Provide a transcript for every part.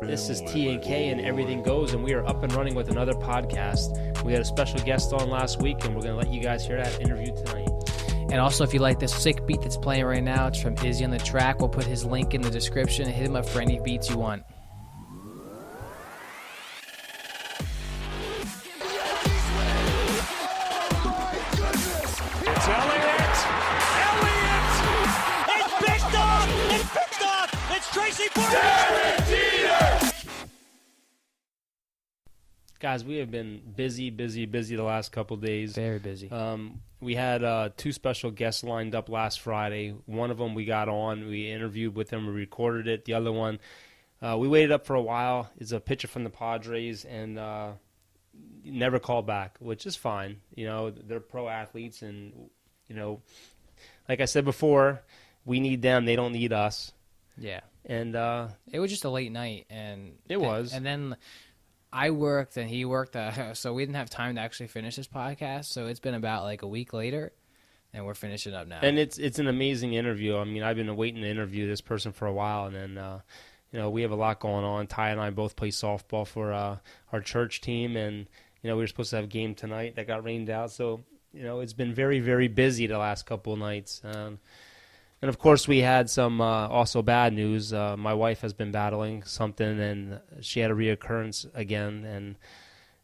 This is T&K and Everything Goes, and we are up and running with another podcast. We had a special guest on last week, and we're going to let you guys hear that interview tonight. And also, if you like this sick beat that's playing right now, it's from Izzy on the Track. We'll put his link in the description. Hit him up for any beats you want. Guys, we have been busy the last couple days. Very busy. We had two special guests lined up last Friday. One of them we got on. We interviewed with them. We recorded it. The other one, we waited up for a while. It's a pitcher from the Padres, and never called back, which is fine. You know, they're pro athletes, and, you know, like I said before, we need them. They don't need us. Yeah. And it was just a late night. It was. And then I worked and he worked, so we didn't have time to actually finish this podcast. So it's been about like a week later, and we're finishing up now. And it's an amazing interview. I mean, I've been waiting to interview this person for a while, and then you know, we have a lot going on. Ty and I both play softball for our church team, and you know, we were supposed to have a game tonight that got rained out. So you know, it's been very busy the last couple of nights. And, of course, we had some also bad news. My wife has been battling something, and she had a reoccurrence again. And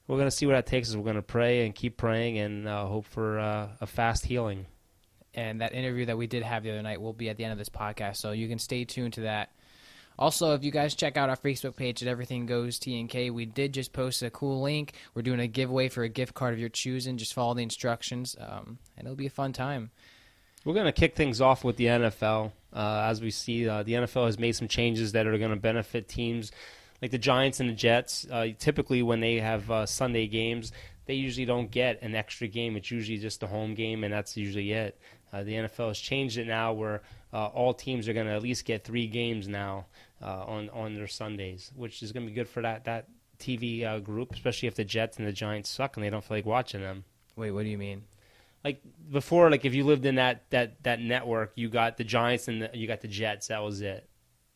we're going to see where that takes us. We're going to pray and keep praying and hope for a fast healing. And that interview that we did have the other night will be at the end of this podcast, so you can stay tuned to that. Also, if you guys check out our Facebook page at Everything Goes T&K, we did just post a cool link. We're doing a giveaway for a gift card of your choosing. Just follow the instructions, and it'll be a fun time. We're going to kick things off with the NFL. As we see, the NFL has made some changes that are going to benefit teams like the Giants and the Jets. Typically, when they have Sunday games, they usually don't get an extra game. It's usually just a home game, and that's usually it. The NFL has changed it now where all teams are going to at least get 3 games now on their Sundays, which is going to be good for that TV group, especially if the Jets and the Giants suck and they don't feel like watching them. Wait, what do you mean? Like before, like if you lived in that network, you got the Giants and you got the Jets. That was it,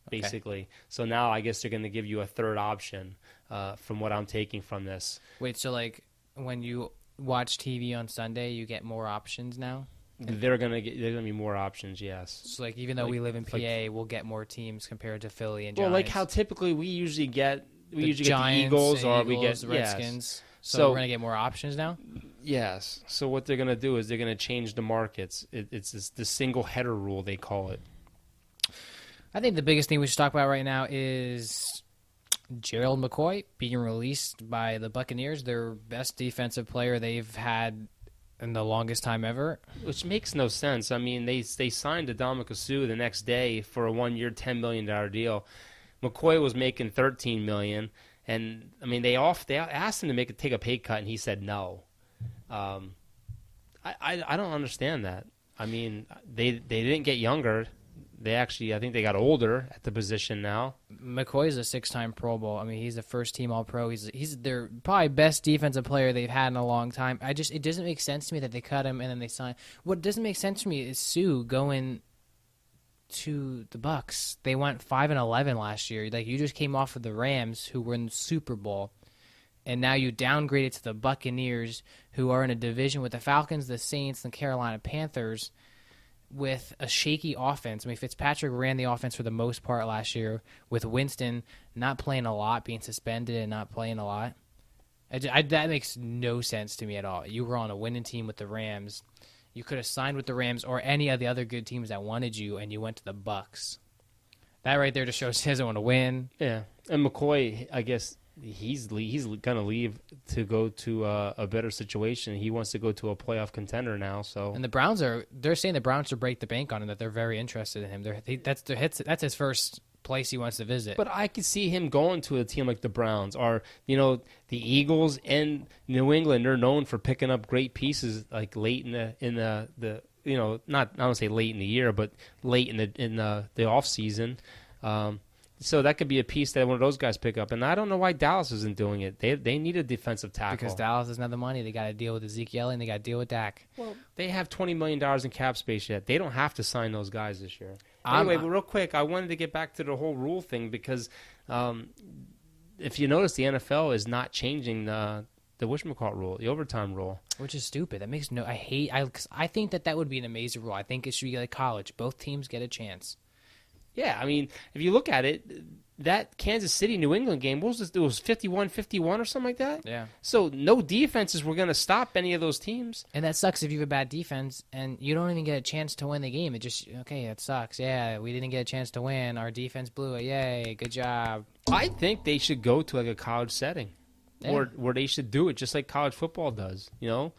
basically. Okay. So now I guess they're going to give you a third option from what I'm taking from this. Wait, so like when you watch TV on Sunday, you get more options now? There's going to be more options, yes. So like even though we live in PA, we'll get more teams compared to Philly and Giants. Well, like how typically we usually get the Eagles or we get the Redskins. Yes. So we're going to get more options now? Yes. So what they're going to do is they're going to change the markets. It's the single header rule, they call it. I think the biggest thing we should talk about right now is Gerald McCoy being released by the Buccaneers, their best defensive player they've had in the longest time ever. Which makes no sense. I mean, they signed Adama Suh the next day for a 1-year, $10 million deal. McCoy was making $13 million. And I mean, they asked him to take a pay cut, and he said no. I don't understand that. I mean, they didn't get younger. I think they got older at the position now. McCoy's a 6-time Pro Bowl. I mean, he's a first-team All-Pro. He's their probably best defensive player they've had in a long time. It doesn't make sense to me that they cut him and then they sign. What doesn't make sense to me is Sue going to the Bucs. They went 5-11 last year. Like, you just came off of the Rams, who were in the Super Bowl, and now you downgraded to the Buccaneers, who are in a division with the Falcons, the Saints, and Carolina Panthers, with a shaky offense. I mean, Fitzpatrick ran the offense for the most part last year, with Winston not playing a lot, being suspended and not playing a lot. That makes no sense to me at all. You were on a winning team with the Rams. You could have signed with the Rams or any of the other good teams that wanted you, and you went to the Bucs. That right there just shows he doesn't want to win. Yeah, and McCoy, I guess he's going to leave to go to a better situation. He wants to go to a playoff contender now. So, and the Browns they're saying the Browns should break the bank on him, that they're very interested in him. That's his first place he wants to visit. But I could see him going to a team like the Browns or, you know, the Eagles and New England. They're known for picking up great pieces like late in the you know, not I don't say late in the year, but late in the off season. So that could be a piece that one of those guys pick up. And I don't know why Dallas isn't doing it. They need a defensive tackle. Because Dallas doesn't have the money. They got to deal with Ezekiel and they got to deal with Dak. Well, they have $20 million in cap space yet. They don't have to sign those guys this year. Anyway, but real quick, I wanted to get back to the whole rule thing because if you notice, the NFL is not changing the whatchamacallit rule, the overtime rule. Which is stupid. That makes I think that would be an amazing rule. I think it should be like college. Both teams get a chance. Yeah, I mean, if you look at it, that Kansas City-New England game, what was this? It was 51-51 or something like that? Yeah. So no defenses were going to stop any of those teams. And that sucks if you have a bad defense and you don't even get a chance to win the game. It just, okay, that sucks. Yeah, we didn't get a chance to win. Our defense blew it. Yay, good job. I think they should go to like a college setting. Yeah. Where they should do it just like college football does, you know?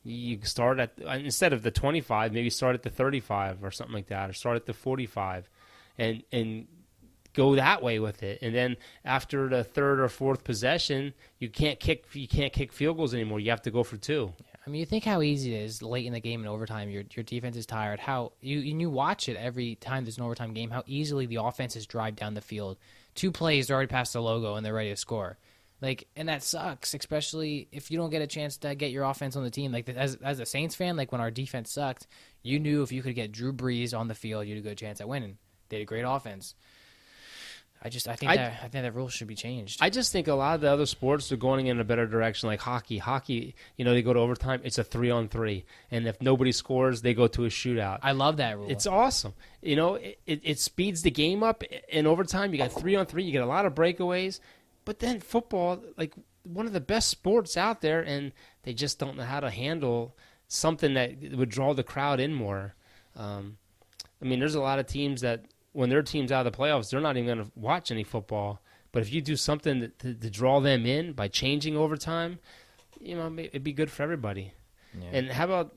You start at, instead of the 25, maybe start at the 35 or something like that, or start at the 45 and go that way with it. And then after the third or fourth possession, you can't kick field goals anymore. You have to go for two. I mean, you think how easy it is late in the game in overtime. Your defense is tired. How you watch it every time there's an overtime game. How easily the offenses drive down the field. 2 plays, they're already past the logo and they're ready to score. Like, and that sucks, especially if you don't get a chance to get your offense on the team. Like, as a Saints fan, like when our defense sucked, you knew if you could get Drew Brees on the field, you had a good chance at winning. They had a great offense. I think that rule should be changed. I just think a lot of the other sports are going in a better direction, like hockey. Hockey, they go to overtime. It's a 3-on-3, and if nobody scores, they go to a shootout. I love that rule. It's awesome. It speeds the game up in overtime. You got 3-on-3. You get a lot of breakaways. But then football, like one of the best sports out there, and they just don't know how to handle something that would draw the crowd in more. I mean, there's a lot of teams that when their team's out of the playoffs, they're not even going to watch any football. But if you do something to draw them in by changing overtime, it'd be good for everybody. Yeah. And how about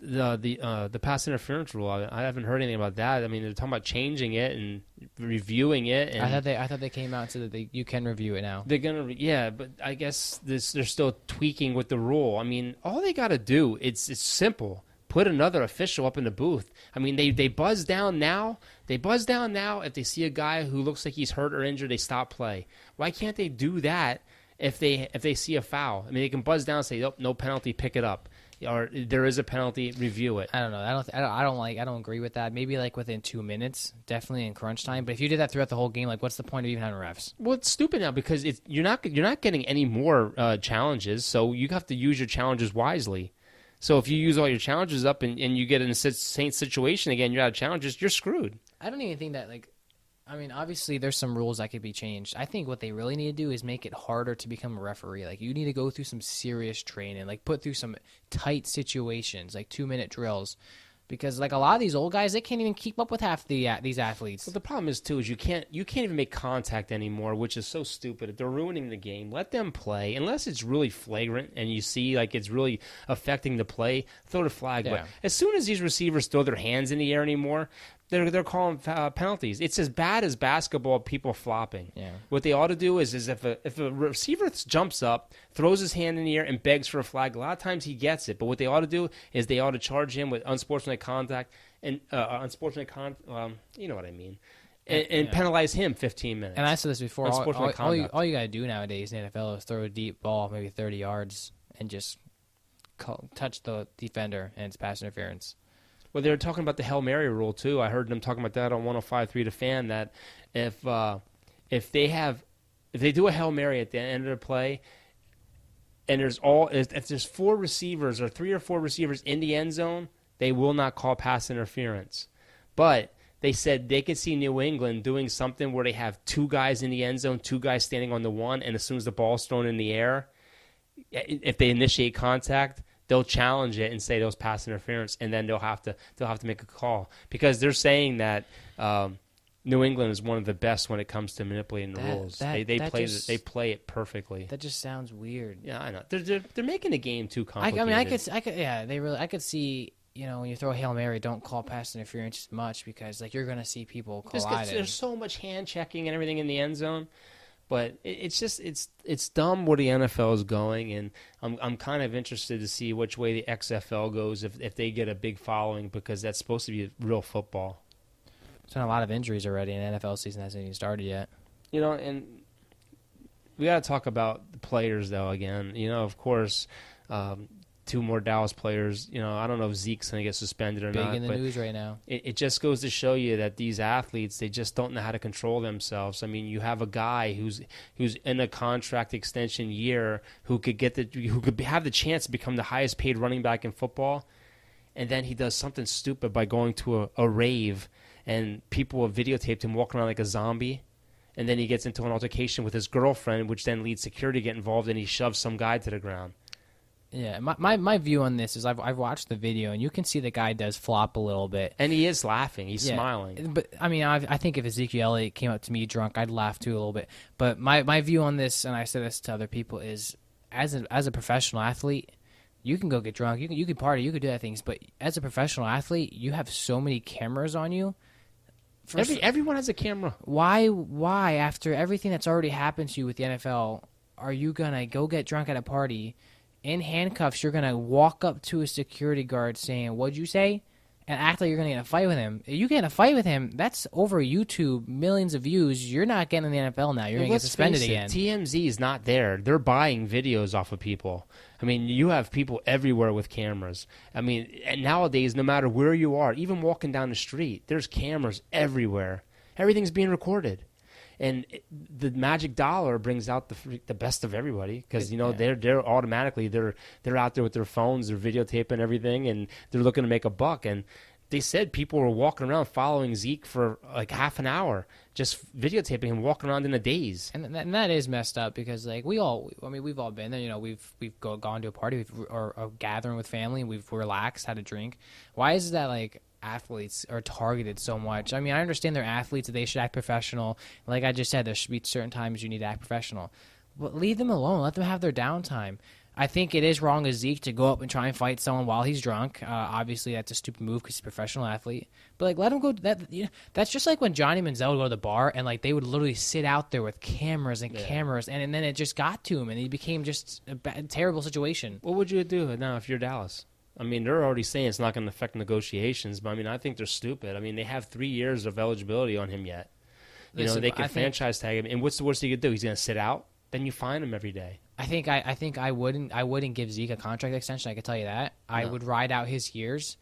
the pass interference rule? I haven't heard anything about that. I mean, they're talking about changing it and reviewing it. And I thought they came out and said that you can review it now. They're gonna, but I guess they're still tweaking with the rule. I mean, all they got to do it's simple. Put another official up in the booth. I mean, they buzz down now. They buzz down now if they see a guy who looks like he's hurt or injured. They stop play. Why can't they do that if they see a foul? I mean, they can buzz down and say, "Oh, no penalty, pick it up," or "There is a penalty, review it." I don't know. I don't agree with that. Maybe like within 2 minutes, definitely in crunch time. But if you did that throughout the whole game, like what's the point of even having refs? Well, it's stupid now because you're not getting any more challenges, so you have to use your challenges wisely. So if you use all your challenges up and you get in the same situation again, you're out of challenges, you're screwed. I don't even think that, obviously there's some rules that could be changed. I think what they really need to do is make it harder to become a referee. Like, you need to go through some serious training, like put through some tight situations, like 2-minute drills. Because like a lot of these old guys, they can't even keep up with half these athletes. Well, the problem is too is you can't even make contact anymore, which is so stupid. They're ruining the game. Let them play unless it's really flagrant and you see like it's really affecting the play. Throw the flag. Yeah. But as soon as these receivers throw their hands in the air anymore, they're calling penalties. It's as bad as basketball people flopping. Yeah. What they ought to do is if a receiver jumps up, throws his hand in the air, and begs for a flag, a lot of times he gets it. But what they ought to do is they ought to charge him with unsportsmanlike contact and you know what I mean, and penalize him 15 minutes. And I said this before. All you got to do nowadays in the NFL is throw a deep ball, maybe 30 yards, and just touch the defender, and it's pass interference. Well, they were talking about the Hail Mary rule too. I heard them talking about that on 105.3 The Fan. That if they do a Hail Mary at the end of the play, and if there's 4 receivers or 3 or 4 receivers in the end zone, they will not call pass interference. But they said they could see New England doing something where they have 2 guys in the end zone, 2 guys standing on the one, and as soon as the ball's thrown in the air, if they initiate contact, they'll challenge it and say those pass interference, and then they'll have to make a call because they're saying that New England is one of the best when it comes to manipulating the rules. They play it perfectly. That just sounds weird. Yeah, I know. They're making the game too complicated. I could see. When you throw a Hail Mary, don't call pass interference as much because like you're gonna see people collide. There's so much hand checking and everything in the end zone. But it's dumb where the NFL is going, and I'm kind of interested to see which way the XFL goes if they get a big following because that's supposed to be real football. There's been a lot of injuries already, and the NFL season hasn't even started yet. And we got to talk about the players though again. Of course, 2 more Dallas players. I don't know if Zeke's going to get suspended or Big not. in the news right now. It just goes to show you that these athletes, they just don't know how to control themselves. I mean, you have a guy who's in a contract extension year who could have the chance to become the highest paid running back in football, and then he does something stupid by going to a rave, and people have videotaped him walking around like a zombie. And then he gets into an altercation with his girlfriend, which then leads security to get involved, and he shoves some guy to the ground. Yeah, my view on this is I've watched the video, and you can see the guy does flop a little bit. And he is laughing. He's smiling. But, I mean, I think if Ezekiel Elliott came up to me drunk, I'd laugh too a little bit. But my view on this, and I said this to other people, is as a professional athlete, you can go get drunk, you can party, you can do that things, but as a professional athlete, you have so many cameras on you. Everyone has a camera. Why, after everything that's already happened to you with the NFL, are you going to go get drunk at a party, in handcuffs, you're going to walk up to a security guard saying, "What'd you say?" and act like you're going to get in a fight with him? If you get in a fight with him, that's over YouTube, millions of views. You're not getting in the NFL now. You're going to get suspended again. TMZ is not there. They're buying videos off of people. I mean, you have people everywhere with cameras. I mean, and nowadays, no matter where you are, even walking down the street, there's cameras everywhere. Everything's being recorded. And the magic dollar brings out the best of everybody because they're automatically they're out there with their phones, they're videotaping everything, and they're looking to make a buck. And they said people were walking around following Zeke for like half an hour, just videotaping him walking around in a daze. And that is messed up because like we've all been there. We've gone to a party or a gathering with family, and we've relaxed, had a drink. Why is that like? Athletes are targeted so much. I mean, I understand they're athletes, they should act professional. Like I just said, there should be certain times you need to act professional. But leave them alone. Let them have their downtime. I think it is wrong of Zeke to go up and try and fight someone while he's drunk. Obviously, that's a stupid move because he's a professional athlete. But like, let him go. That's just like when Johnny Manziel would go to the bar and like they would literally sit out there with cameras and cameras, and then it just got to him, and he became just a terrible situation. What would you do now if you're Dallas? I mean, they're already saying it's not going to affect negotiations, but I mean, I think they're stupid. I mean, they have 3 years of eligibility on him yet. They can franchise tag him, and what's the worst he could do? He's going to sit out? Then you fine him every day. I think I wouldn't give Zeke a contract extension. I can tell you that. No. I would ride out his years,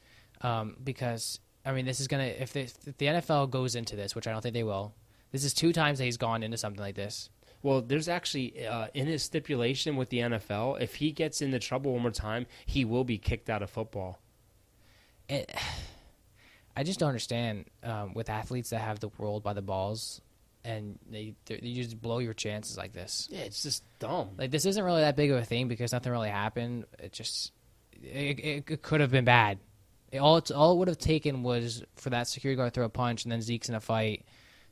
because I mean, this is gonna if the NFL goes into this, which I don't think they will. This is 2 times that he's gone into something like this. Well, there's actually, in his stipulation with the NFL, if he gets into trouble one more time, he will be kicked out of football. I just don't understand with athletes that have the world by the balls, and you just blow your chances like this. Yeah, it's just dumb. Like, this isn't really that big of a thing because nothing really happened. It could have been bad. All it would have taken was for that security guard to throw a punch, and then Zeke's in a fight.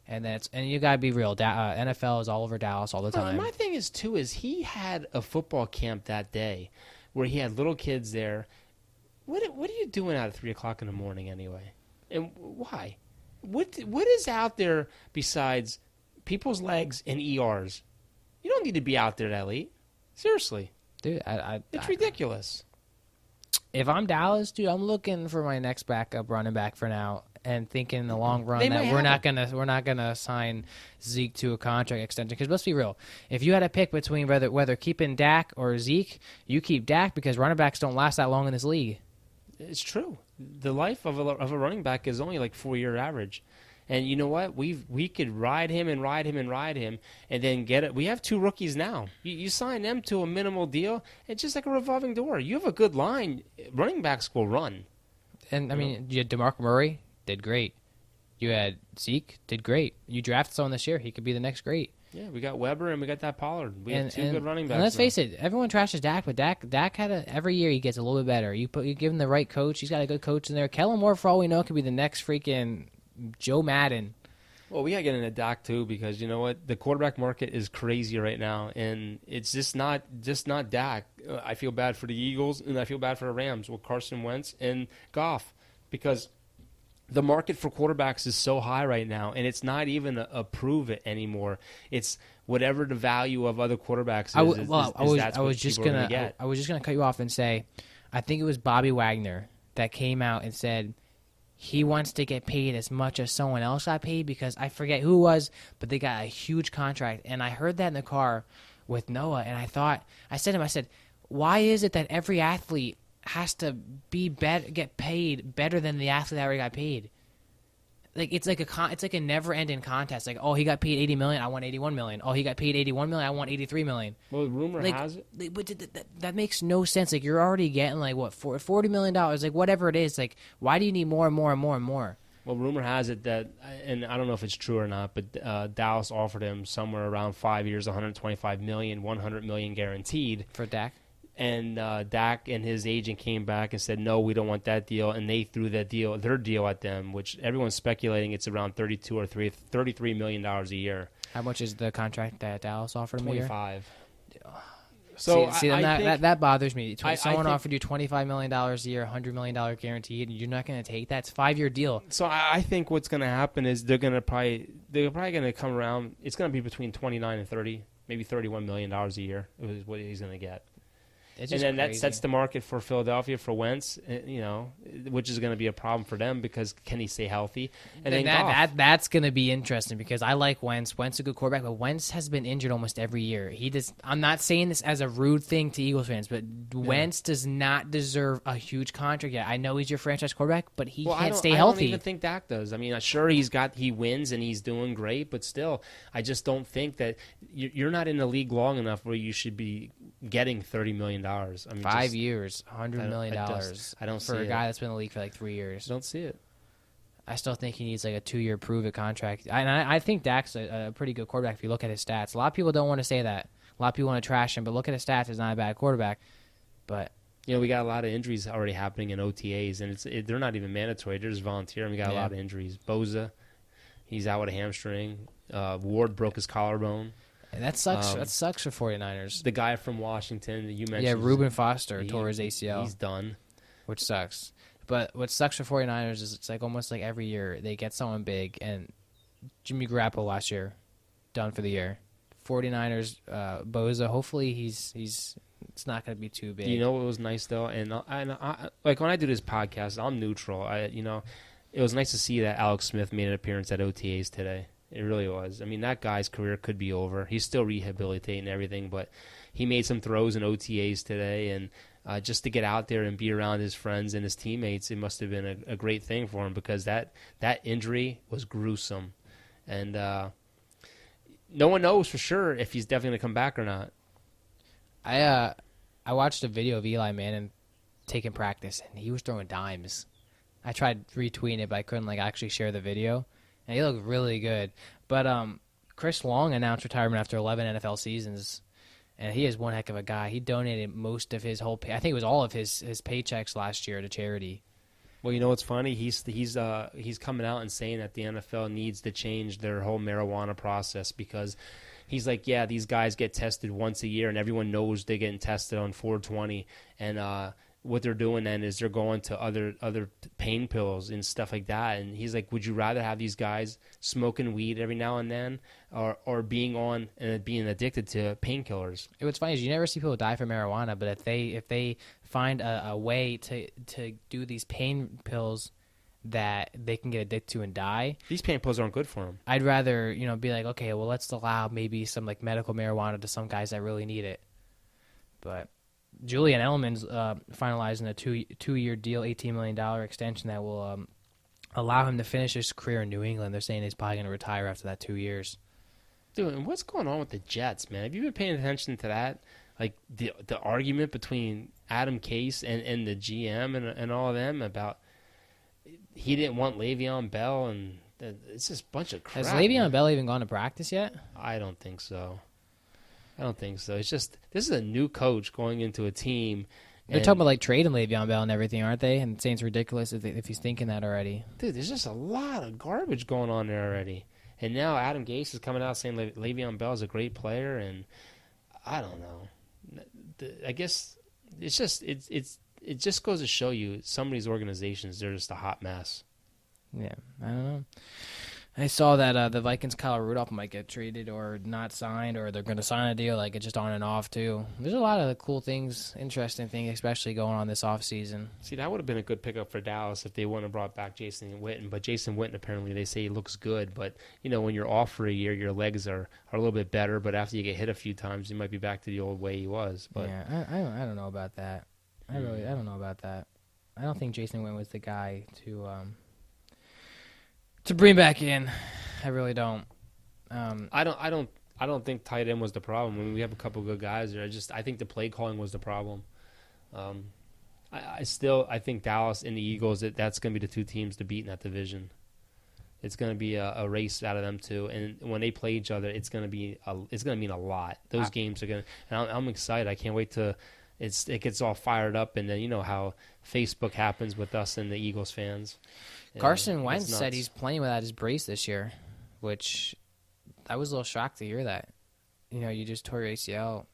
And you gotta be real. NFL is all over Dallas all the time. My thing is too is he had a football camp that day, where he had little kids there. What are you doing out at 3:00 in the morning anyway? And why? What is out there besides people's legs and ERs? You don't need to be out there that late. Seriously, dude. It's ridiculous. If I'm Dallas, dude, I'm looking for my next backup running back for now. And thinking in the long run that we're not gonna sign Zeke to a contract extension, because let's be real, if you had a pick between whether keeping Dak or Zeke, you keep Dak because running backs don't last that long in this league. It's true. The life of a running back is only like 4-year average, and you know what? We could ride him, and then get it. We have 2 rookies now. You sign them to a minimal deal. It's just like a revolving door. You have a good line. Running backs will run. And I mean, you had DeMarco Murray. Did great. You had Zeke, did great. You drafted someone this year, he could be the next great. Yeah, we got Weber and we got that Pollard. We have 2 good running backs. And let's face it, everyone trashes Dak, but Dak every year he gets a little bit better. You give him the right coach, he's got a good coach in there. Kellen Moore, for all we know, could be the next freaking Joe Madden. Well, we got to get into Dak too, because you know what? The quarterback market is crazy right now, and it's just not Dak. I feel bad for the Eagles, and I feel bad for the Rams with Carson Wentz and Goff, because the market for quarterbacks is so high right now, and it's not even a prove it anymore. It's whatever the value of other quarterbacks is. I was just gonna cut you off and say, I think it was Bobby Wagner that came out and said he wants to get paid as much as someone else got paid, because I forget who it was, but they got a huge contract. And I heard that in the car with Noah, and I said to him, why is it that every athlete has to get paid better than the athlete that already got paid. Like it's like a never-ending contest. Like, oh, he got paid $80 million, I want $81 million. Oh, he got paid $81 million, I want $83 million. Well, rumor has it. But that makes no sense. Like, you're already getting like what, $40 million, like whatever it is. Like, why do you need more and more and more and more? Well, rumor has it that, and I don't know if it's true or not, but Dallas offered him somewhere around 5 years, $125 million, $100 million guaranteed For Dak? And Dak and his agent came back and said, no, we don't want that deal. And they threw their deal at them, which everyone's speculating it's around $33 million a year. How much is the contract that Dallas offered him a year? 25. So So that bothers me. Someone think, offered you $25 million a year, $100 million guaranteed, and you're not going to take that. It's a 5-year deal. So I think what's going to happen is they're probably going to come around. It's going to be between 29 and 30, maybe $31 million a year is what he's going to get. It's And just then crazy. that sets the market for Philadelphia for Wentz, which is going to be a problem for them because can he stay healthy? And then That's going to be interesting because I like Wentz. Wentz is a good quarterback, but Wentz has been injured almost every year. I'm not saying this as a rude thing to Eagles fans, but Wentz does not deserve a huge contract yet. I know he's your franchise quarterback, but he can't stay healthy. I don't even think Dak does. I mean, sure, he wins and he's doing great, but still, I just don't think that you're not in the league long enough where you should be getting $30 million. I mean, 5 years, $100 million. I don't for see a it. guy that's been in the league for like 3 years. I don't see it. I still think he needs like a 2-year prove-it contract. I think Dak's a pretty good quarterback if you look at his stats. A lot of people don't want to say that. A lot of people want to trash him, but look at his stats. He's not a bad quarterback. But we got a lot of injuries already happening in OTAs, and they're not even mandatory. They're just volunteer. And we got a lot of injuries. Boza, he's out with a hamstring. Ward broke his collarbone. That sucks. That sucks for 49ers. The guy from Washington that you mentioned. Yeah, Reuben Foster tore his ACL. He's done. Which sucks. But what sucks for 49ers is it's like almost like every year they get someone big, and Jimmy Garoppolo last year, done for the year. 49ers, Boza, hopefully it's not going to be too big. You know what was nice, though? And I, like when I do this podcast, I'm neutral. It was nice to see that Alex Smith made an appearance at OTAs today. It really was. I mean, that guy's career could be over. He's still rehabilitating everything, but he made some throws in OTAs today, and just to get out there and be around his friends and his teammates, it must have been a great thing for him because that injury was gruesome. And no one knows for sure if he's definitely going to come back or not. I watched a video of Eli Manning taking practice, and he was throwing dimes. I tried retweeting it, but I couldn't actually share the video. And he looked really good. But Chris Long announced retirement after 11 NFL seasons, and he is one heck of a guy. He donated most of his whole I think it was all of his paychecks last year to charity. Well, you know what's funny? He's coming out and saying that the NFL needs to change their whole marijuana process because he's like, yeah, these guys get tested once a year, and everyone knows they're getting tested on 420, and what they're doing then is they're going to other pain pills and stuff like that. And he's like, would you rather have these guys smoking weed every now and then or being on and being addicted to painkillers? What's funny is you never see people die from marijuana, but if they find a way to do these pain pills that they can get addicted to and die, these pain pills aren't good for them. I'd rather be like, okay, well, let's allow maybe some medical marijuana to some guys that really need it. But Julian Edelman's finalizing a two-year deal, $18 million extension that will allow him to finish his career in New England. They're saying he's probably going to retire after that 2 years. Dude, and what's going on with the Jets, man? Have you been paying attention to that? Like the argument between Adam Case and the GM and all of them about he didn't want Le'Veon Bell, and it's just a bunch of crap. Has Le'Veon Bell even gone to practice yet? I don't think so. It's just this is a new coach going into a team. They're talking about trading Le'Veon Bell and everything, aren't they? And saying it's ridiculous if he's thinking that already. Dude, there's just a lot of garbage going on there already. And now Adam Gase is coming out saying Le'Veon Bell is a great player, and I don't know. I guess it's just it just goes to show you some of these organizations, they're just a hot mess. Yeah, I don't know. I saw that the Vikings' Kyle Rudolph might get traded or not signed, or they're going to sign a deal. It's just on and off, too. There's a lot of cool things, interesting things, especially going on this offseason. See, that would have been a good pickup for Dallas if they wouldn't have brought back Jason Witten. But Jason Witten, apparently, they say he looks good. But, when you're off for a year, your legs are a little bit better. But after you get hit a few times, you might be back to the old way he was. But yeah, I don't know about that. I don't know about that. I don't think Jason Witten was the guy to bring back in. I really don't. I don't think tight end was the problem. I mean, we have a couple good guys there. I think the play calling was the problem. I think Dallas and the Eagles, that's going to be the two teams to beat in that division. It's going to be a race out of them two, and when they play each other, it's going to mean a lot. Those games are going to, and I'm excited. I can't wait to. It gets all fired up, and then you know how Facebook happens with us and the Eagles fans. Carson Wentz said he's playing without his brace this year, which I was a little shocked to hear that. You know, you just tore your ACL.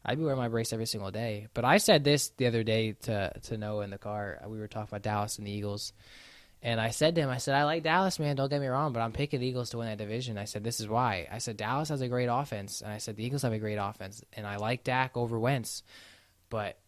I'd be wearing my brace every single day. But I said this the other day to Noah in the car. We were talking about Dallas and the Eagles. And I said to him, I like Dallas, man, don't get me wrong, but I'm picking the Eagles to win that division. I said, this is why. I said, Dallas has a great offense. And I said, the Eagles have a great offense. And I like Dak over Wentz. But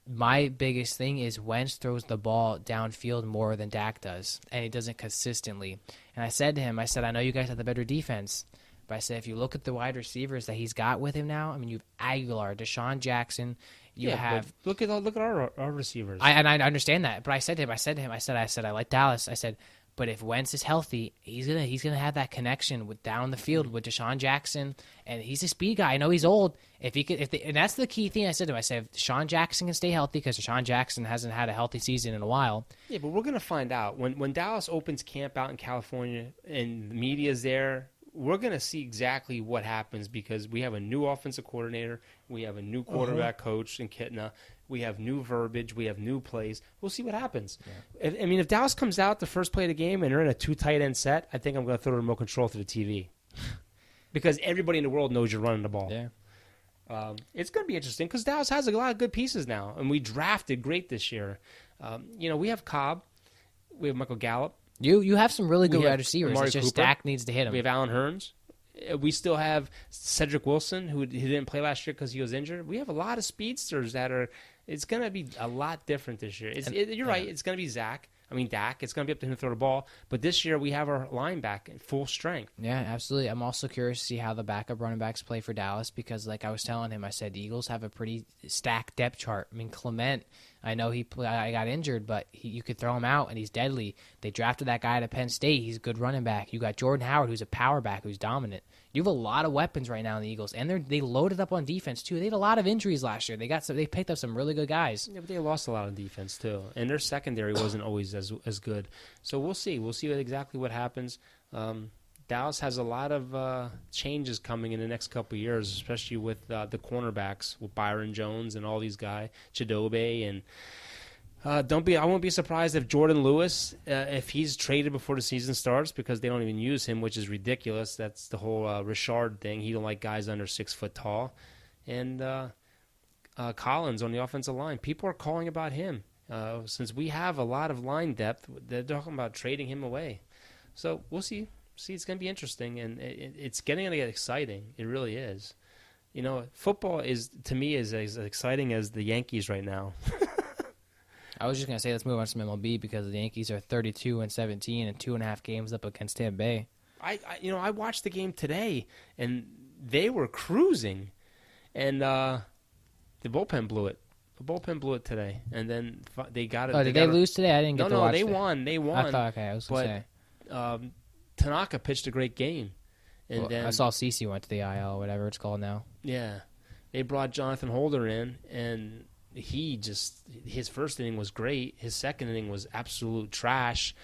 my biggest thing is Wentz throws the ball downfield more than Dak does. And he doesn't consistently. And I said to him, I know you guys have the better defense. But I said, if you look at the wide receivers that he's got with him now, I mean, you have Aguilar, Deshaun Jackson. Look at our receivers. I understand that, but I said to him, I like Dallas. I said, but if Wentz is healthy, he's gonna have that connection with down the field with Deshaun Jackson, and he's a speed guy. I know he's old. And that's the key thing I said to him. I said, if Deshaun Jackson can stay healthy, because Deshaun Jackson hasn't had a healthy season in a while. Yeah, but we're gonna find out when Dallas opens camp out in California and the media's there. We're going to see exactly what happens because we have a new offensive coordinator. We have a new quarterback coach in Kitna. We have new verbiage. We have new plays. We'll see what happens. Yeah. If Dallas comes out the first play of the game and they're in a 2 tight end set, I think I'm going to throw the remote control to the TV because everybody in the world knows you're running the ball. Yeah. It's going to be interesting because Dallas has a lot of good pieces now, and we drafted great this year. We have Cobb. We have Michael Gallup. You have some really good wide receivers. Amari it's just Cooper. Dak needs to hit him. We have Allen Hurns. We still have Cedric Wilson, who didn't play last year because he was injured. We have a lot of speedsters that are – it's going to be a lot different this year. You're right. It's going to be Dak. It's going to be up to him to throw the ball. But this year we have our line back at full strength. Yeah, absolutely. I'm also curious to see how the backup running backs play for Dallas because, like I was telling him, I said the Eagles have a pretty stacked depth chart. I mean, Clement, I know I got injured, but you could throw him out, and he's deadly. They drafted that guy at Penn State. He's a good running back. You got Jordan Howard, who's a power back, who's dominant. You have a lot of weapons right now in the Eagles, and they loaded up on defense too. They had a lot of injuries last year. They picked up some really good guys. Yeah, but they lost a lot of defense too, and their secondary wasn't always as good. So we'll see. We'll see exactly what happens. Dallas has a lot of changes coming in the next couple of years, especially with the cornerbacks, with Byron Jones and all these guys, Chidobe and. I won't be surprised if Jordan Lewis, if he's traded before the season starts because they don't even use him, which is ridiculous. That's the whole Richard thing. He don't like guys under 6 foot tall. And Collins on the offensive line. People are calling about him. Since we have a lot of line depth, they're talking about trading him away. So we'll see. It's going to be interesting, and it's getting to get exciting. It really is. You know, football to me is as exciting as the Yankees right now. I was just going to say, let's move on to some MLB because the Yankees are 32-17 and 2.5 games up against Tampa Bay. I watched the game today, and they were cruising, and the bullpen blew it. The bullpen blew it today, and then they got it. Oh, did they lose today? I didn't get to watch it. No, they won. I thought, okay, I was going to say. Tanaka pitched a great game. And then I saw CeCe went to the IL, whatever it's called now. Yeah. They brought Jonathan Holder in, and his first inning was great. His second inning was absolute trash.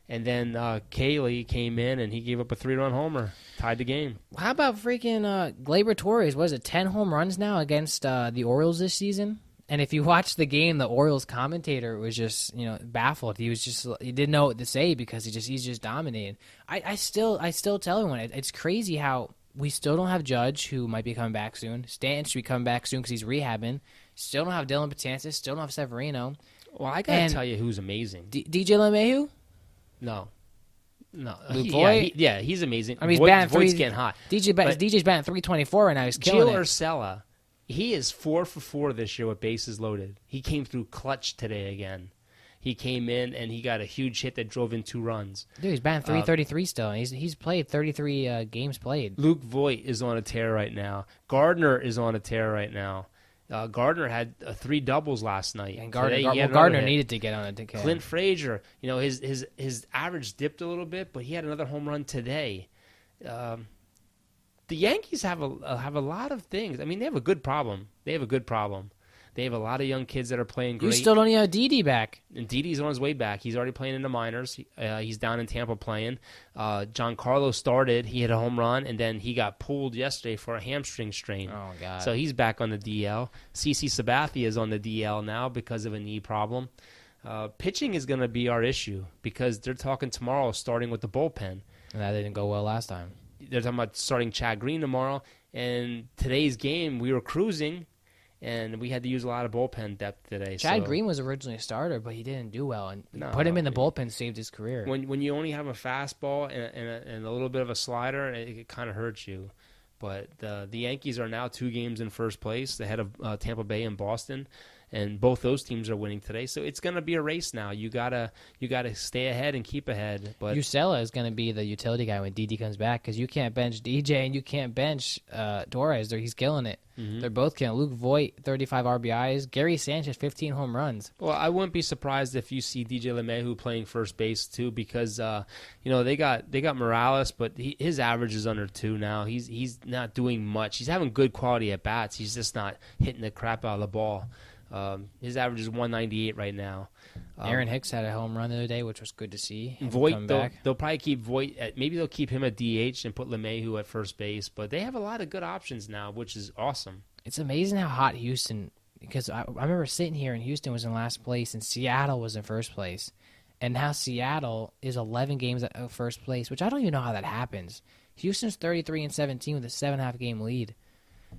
And then Cayley came in, and he gave up a 3-run homer, tied the game. How about freaking Gleyber Torres? Was it 10 home runs now against the Orioles this season? And if you watch the game, the Orioles commentator was just baffled. He didn't know what to say because he's just dominated. I still tell everyone it's crazy how we still don't have Judge, who might be coming back soon. Stanton should be coming back soon because he's rehabbing. Still don't have Dylan Betances. Still don't have Severino. Well, I gotta tell you who's amazing. DJ LeMahieu? No. Luke Voigt? He's amazing. I mean, Voigt's getting hot. DJ's batting 324 right now. He's killing Gio it. Urshela, he is 4 for 4 this year with bases loaded. He came through clutch today again. He came in and he got a huge hit that drove in 2 runs. Dude, he's batting 333 still. He's played 33 games played. Luke Voigt is on a tear right now. Gardner is on a tear right now. Gardner had 3 doubles last night. And Gardner needed to get on a decay. Clint Frazier, his average dipped a little bit, but he had another home run today. The Yankees have a lot of things. I mean, they have a good problem. They have a lot of young kids that are playing great. You still don't even have Didi back. And Didi's on his way back. He's already playing in the minors. He's down in Tampa playing. Giancarlo started. He hit a home run, and then he got pulled yesterday for a hamstring strain. Oh, God. So he's back on the DL. CC Sabathia is on the DL now because of a knee problem. Pitching is going to be our issue because they're talking tomorrow starting with the bullpen. And that didn't go well last time. They're talking about starting Chad Green tomorrow. And today's game, we were cruising, and we had to use a lot of bullpen depth today. Chad Green was originally a starter, but he didn't do well. And put him in the bullpen saved his career. When you only have a fastball and a little bit of a slider, it kind of hurts you. But the Yankees are now 2 games in first place ahead of Tampa Bay and Boston, and both those teams are winning today. So it's going to be a race now. You gotta stay ahead and keep ahead. But Usela is going to be the utility guy when Didi comes back because you can't bench DJ and you can't bench Torres. He's killing it. Mm-hmm. They're both killing. Luke Voit, 35 RBIs. Gary Sanchez, 15 home runs. Well, I wouldn't be surprised if you see DJ LeMahieu playing first base too, because they got Morales, but his average is under 2 now. He's not doing much. He's having good quality at bats. He's just not hitting the crap out of the ball. His average is 198 right now. Aaron Hicks had a home run the other day, which was good to see. Voit, they'll probably keep Voit. Maybe they'll keep him at DH and put LeMahieu at first base. But they have a lot of good options now, which is awesome. It's amazing how hot Houston. Because I remember sitting here and Houston was in last place and Seattle was in first place, and now Seattle is 11 games at first place, which I don't even know how that happens. Houston's 33-17 with a 7.5 game lead.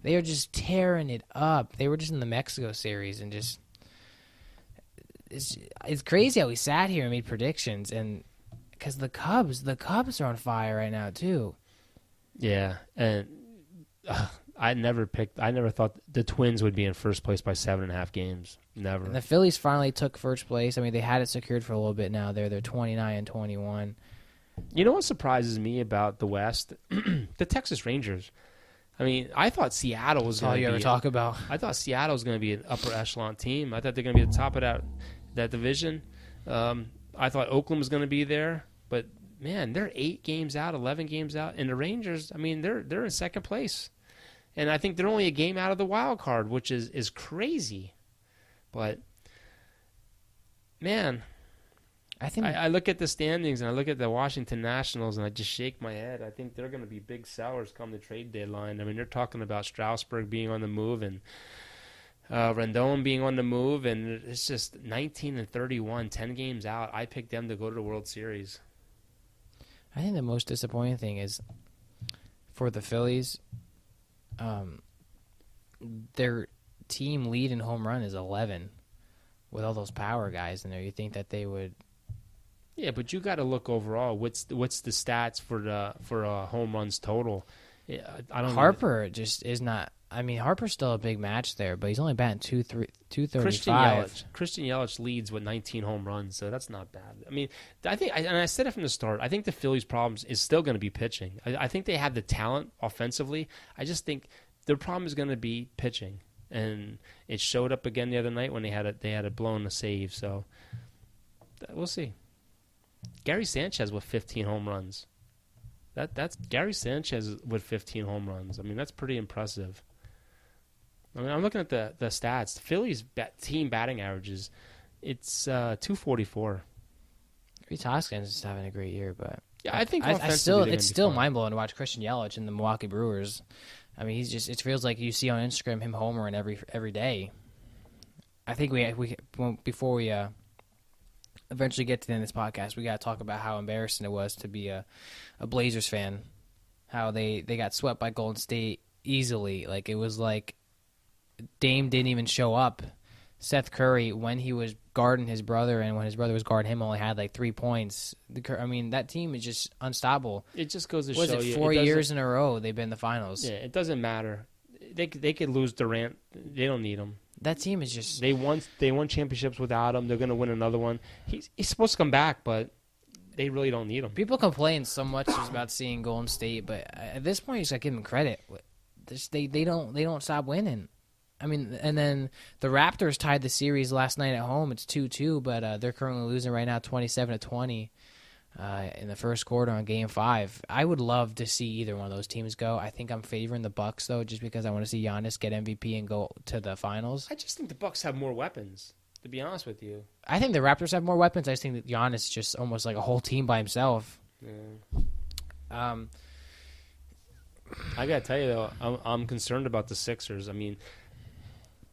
They are just tearing it up. They were just in the Mexico series and just it's crazy how we sat here and made predictions, and because the Cubs are on fire right now too. Yeah, and I never thought the Twins would be in first place by 7.5 games. Never. And the Phillies finally took first place. I mean, they had it secured for a little bit now. They're 29-21. You know what surprises me about the West? The Texas Rangers. I mean, I thought Seattle was going to be... That's all you ever talk about. I thought Seattle was going to be an upper echelon team. I thought they're going to be at the top of that division. I thought Oakland was going to be there. But, man, they're 8 games out, 11 games out. And the Rangers, I mean, they're in second place. And I think they're only a game out of the wild card, which is crazy. But, man... I look at the standings and I look at the Washington Nationals and I just shake my head. I think they're going to be big sellers come the trade deadline. I mean, they're talking about Strasburg being on the move and Rendon being on the move, and it's just 19-31, 10 games out. I picked them to go to the World Series. I think the most disappointing thing is for the Phillies, their team lead in home run is 11 with all those power guys in there. You think that they would... Yeah, but you got to look overall. What's the stats for home runs total? I don't. Harper just is not. I mean, Harper's still a big match there, but he's only batting 235. Christian Yelich leads with 19 home runs, so that's not bad. I mean, I said it from the start. I think the Phillies' problem is still going to be pitching. I think they have the talent offensively. I just think their problem is going to be pitching, and it showed up again the other night when they had it blown a save. So we'll see. Gary Sanchez with 15 home runs. That's Gary Sanchez with 15 home runs. I mean, that's pretty impressive. I mean, I'm looking at the stats. The Phillies team batting averages, it's 244. Rhys Hoskins is having a great year, but yeah, I think it's still mind blowing to watch Christian Yelich in the Milwaukee Brewers. I mean, it feels like you see on Instagram him homering every day. I think before we eventually get to the end of this podcast, we got to talk about how embarrassing it was to be a Blazers fan. How they got swept by Golden State easily. Like, it was like Dame didn't even show up. Seth Curry, when he was guarding his brother and when his brother was guarding him, only had like 3 points. I mean, that team is just unstoppable. It just goes to show you. Was it 4 years in a row they've been in the finals? Yeah, it doesn't matter. They could lose Durant. They don't need him. That team is just... They won championships without him. They're going to win another one. He's supposed to come back, but they really don't need him. People complain so much about seeing Golden State, but at this point, you just got to give them credit. They don't stop winning. I mean, and then the Raptors tied the series last night at home. It's 2-2, but they're currently losing right now 27-20 in the first quarter on Game 5. I would love to see either one of those teams go. I think I'm favoring the Bucks, though, just because I want to see Giannis get MVP and go to the finals. I just think the Bucks have more weapons, to be honest with you. I think the Raptors have more weapons. I just think that Giannis is just almost like a whole team by himself. Yeah. I gotta tell you though, I'm concerned about the Sixers. I mean,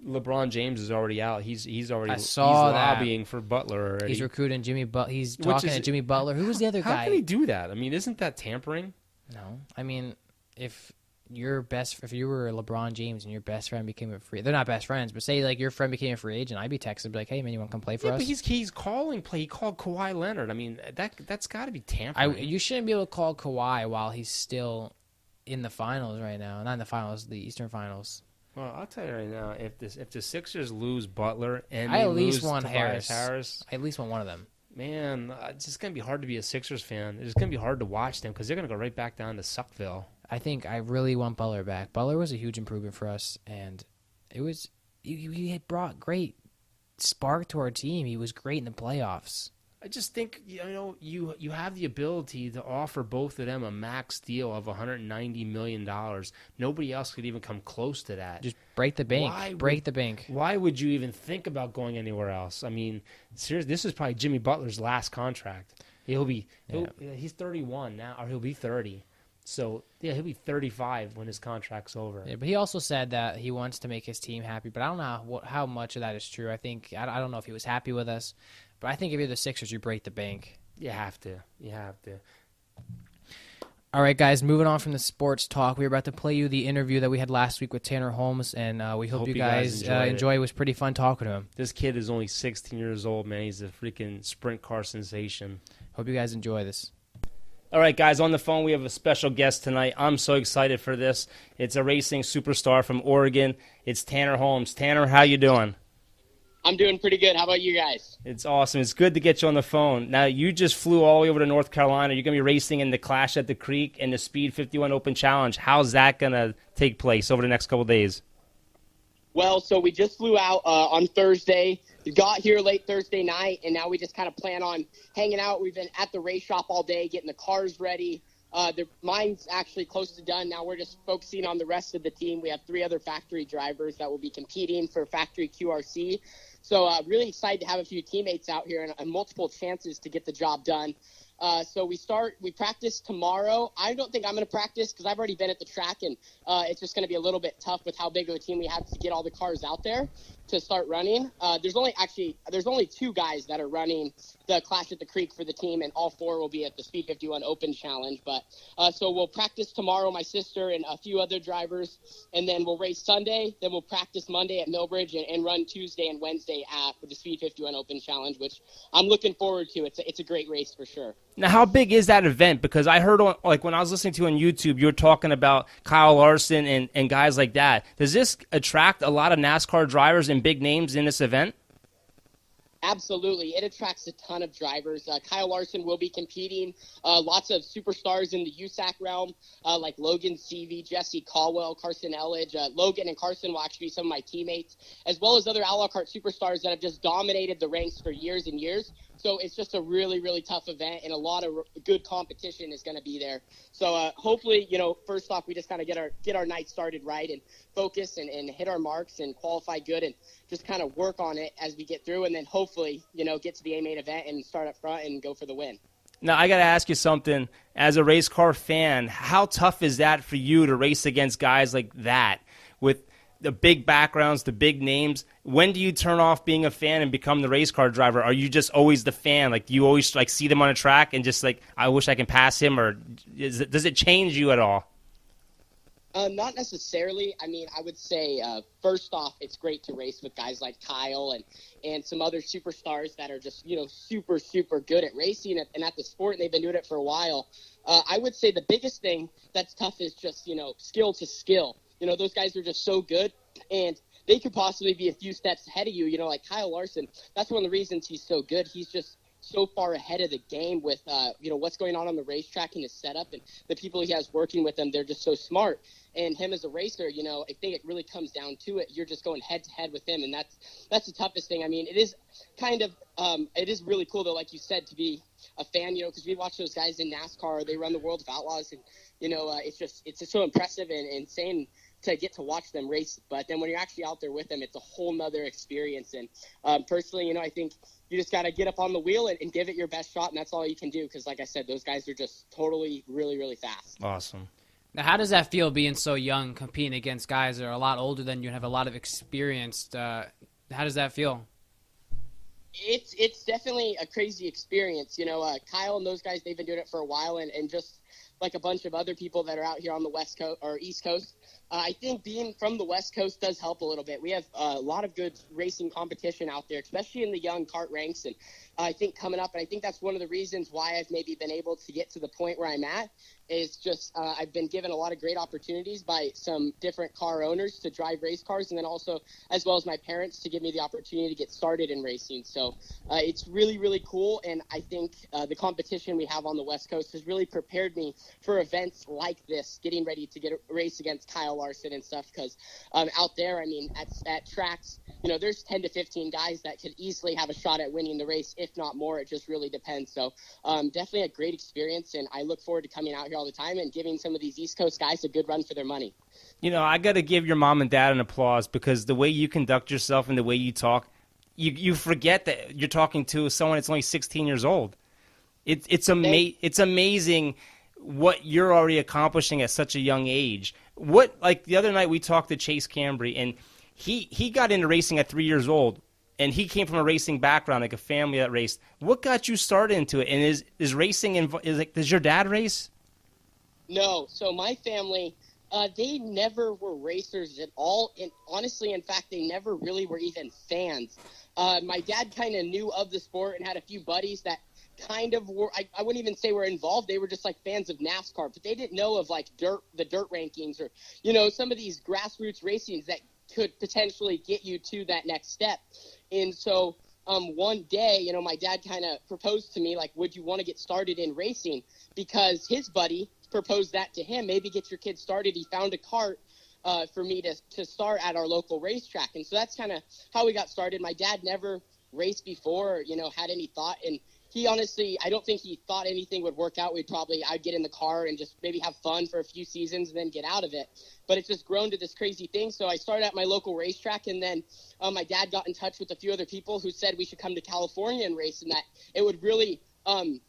LeBron James is already out. He's lobbying for Butler already. He's recruiting Jimmy Butler. He's talking to Jimmy Butler. Who was the other guy? How can he do that? I mean, isn't that tampering? No. I mean, if you were LeBron James and your best friend became a free, they're not best friends, but say like your friend became a free agent, I'd be texting like, "Hey man, you want to come play for us?" But he's calling play. He called Kawhi Leonard. I mean, that's got to be tampering. You shouldn't be able to call Kawhi while he's still in the finals right now. Not in the finals, the Eastern Finals. Well, I'll tell you right now, if the Sixers lose Butler and I they at least lose want Harris, I at least want one of them. Man, it's just gonna be hard to be a Sixers fan. It's gonna be hard to watch them because they're gonna go right back down to Suckville. I think I really want Butler back. Butler was a huge improvement for us, and it was he had brought great spark to our team. He was great in the playoffs. I just think you have the ability to offer both of them a max deal of $190 million. Nobody else could even come close to that. Just break the bank. Break the bank. Why would you even think about going anywhere else? I mean, seriously, this is probably Jimmy Butler's last contract. He's 31 now, or he'll be 30. So, yeah, he'll be 35 when his contract's over. Yeah, but he also said that he wants to make his team happy, but I don't know how much of that is true. I don't know if he was happy with us, but I think if you're the Sixers, you break the bank. You have to. All right, guys, moving on from the sports talk, we're about to play you the interview that we had last week with Tanner Holmes, and we hope you guys enjoy it. It was pretty fun talking to him. This kid is only 16 years old, man. He's a freaking sprint car sensation. Hope you guys enjoy this. All right, guys, on the phone, we have a special guest tonight. I'm so excited for this. It's a racing superstar from Oregon. It's Tanner Holmes. Tanner, how you doing? I'm doing pretty good. How about you guys? It's awesome. It's good to get you on the phone. Now, you just flew all the way over to North Carolina. You're going to be racing in the Clash at the Creek and the Speed 51 Open Challenge. How's that going to take place over the next couple of days? Well, so we just flew out on Thursday. We got here late Thursday night, and now we just kind of plan on hanging out. We've been at the race shop all day, getting the cars ready. Mine's actually close to done. Now we're just focusing on the rest of the team. We have 3 other factory drivers that will be competing for factory QRC. So really excited to have a few teammates out here and multiple chances to get the job done. So we practice tomorrow. I don't think I'm going to practice because I've already been at the track, and it's just going to be a little bit tough with how big of a team we have to get all the cars out there to start running. There's only 2 guys that are running the Clash at the Creek for the team, and all 4 will be at the Speed 51 Open Challenge. But so we'll practice tomorrow, my sister and a few other drivers, and then we'll race Sunday. Then we'll practice Monday at Millbridge and run Tuesday and Wednesday for the Speed 51 Open Challenge, which I'm looking forward to. It's a great race for sure. Now, how big is that event? Because I heard, when I was listening to you on YouTube, you were talking about Kyle Larson and guys like that. Does this attract a lot of NASCAR drivers and big names in this event? Absolutely. It attracts a ton of drivers. Kyle Larson will be competing. Lots of superstars in the USAC realm, like Logan Seavey, Jesse Caldwell, Carson Elledge. Logan and Carson will actually be some of my teammates, as well as other a la carte superstars that have just dominated the ranks for years and years. So it's just a really, really tough event, and a lot of good competition is going to be there. So hopefully, first off, we just kind of get our night started right and focus and hit our marks and qualify good and just kind of work on it as we get through, and then hopefully, get to the A-main event and start up front and go for the win. Now, I got to ask you something. As a race car fan, how tough is that for you to race against guys like that with the big backgrounds, the big names? When do you turn off being a fan and become the race car driver? Are you just always the fan? Like, do you always see them on a track and just I wish I can pass him? Or does it change you at all? Not necessarily. I mean, I would say, first off, it's great to race with guys like Kyle and some other superstars that are just, super, super good at racing and at the sport, and they've been doing it for a while. I would say the biggest thing that's tough is just, skill to skill. Those guys are just so good, and they could possibly be a few steps ahead of you, like Kyle Larson. That's one of the reasons he's so good. He's so far ahead of the game with, what's going on the racetrack and his setup, and the people he has working with him. They're just so smart. And him as a racer, I think it really comes down to it. You're just going head to head with him, and that's the toughest thing. I mean, it is it is really cool though, like you said, to be a fan, because we watch those guys in NASCAR. They run the World of Outlaws, and it's just so impressive and insane to get to watch them race. But then when you're actually out there with them, it's a whole nother experience. And personally, I think you just got to get up on the wheel and give it your best shot, and that's all you can do. Because like I said, those guys are just totally, really, really fast. Awesome. Now, how does that feel being so young, competing against guys that are a lot older than you and have a lot of experience? How does that feel? It's definitely a crazy experience. Kyle and those guys, they've been doing it for a while, and just like a bunch of other people that are out here on the West Coast or East Coast. I think being from the West Coast does help a little bit. We have a lot of good racing competition out there, especially in the young kart ranks. And I think coming up, and I think that's one of the reasons why I've maybe been able to get to the point where I'm at, is just I've been given a lot of great opportunities by some different car owners to drive race cars, and then also as well as my parents to give me the opportunity to get started in racing. So it's really, really cool. And I think the competition we have on the West Coast has really prepared me for events like this, getting ready to get a race against Kyle Larson and stuff. Because out there, I mean, at tracks, there's 10 to 15 guys that could easily have a shot at winning the race, if not more. It just really depends. So definitely a great experience, and I look forward to coming out here all the time and giving some of these East Coast guys a good run for their money. I got to give your mom and dad an applause, because the way you conduct yourself and the way you talk, you forget that you're talking to someone that's only 16 years old. It's amazing what you're already accomplishing at such a young age. Like the other night we talked to Chase Cambry, and he got into racing at 3 years old, and he came from a racing background, like a family that raced. What got you started into it? And is racing does your dad race? No. So my family, they never were racers at all. And honestly, in fact, they never really were even fans. My dad kind of knew of the sport and had a few buddies that kind of were, I wouldn't even say were involved. They were just like fans of NASCAR, but they didn't know of like the dirt rankings or, some of these grassroots racings that could potentially get you to that next step. And so one day, my dad kind of proposed to me, like, would you want to get started in racing? Because his buddy proposed that to him, maybe get your kid started. He found a cart for me to start at our local racetrack. And so that's kind of how we got started. My dad never raced before or, had any thought. And he honestly, I don't think he thought anything would work out. I'd get in the car and just maybe have fun for a few seasons and then get out of it. But it's just grown to this crazy thing. So I started at my local racetrack, and then my dad got in touch with a few other people who said we should come to California and race, and that it would really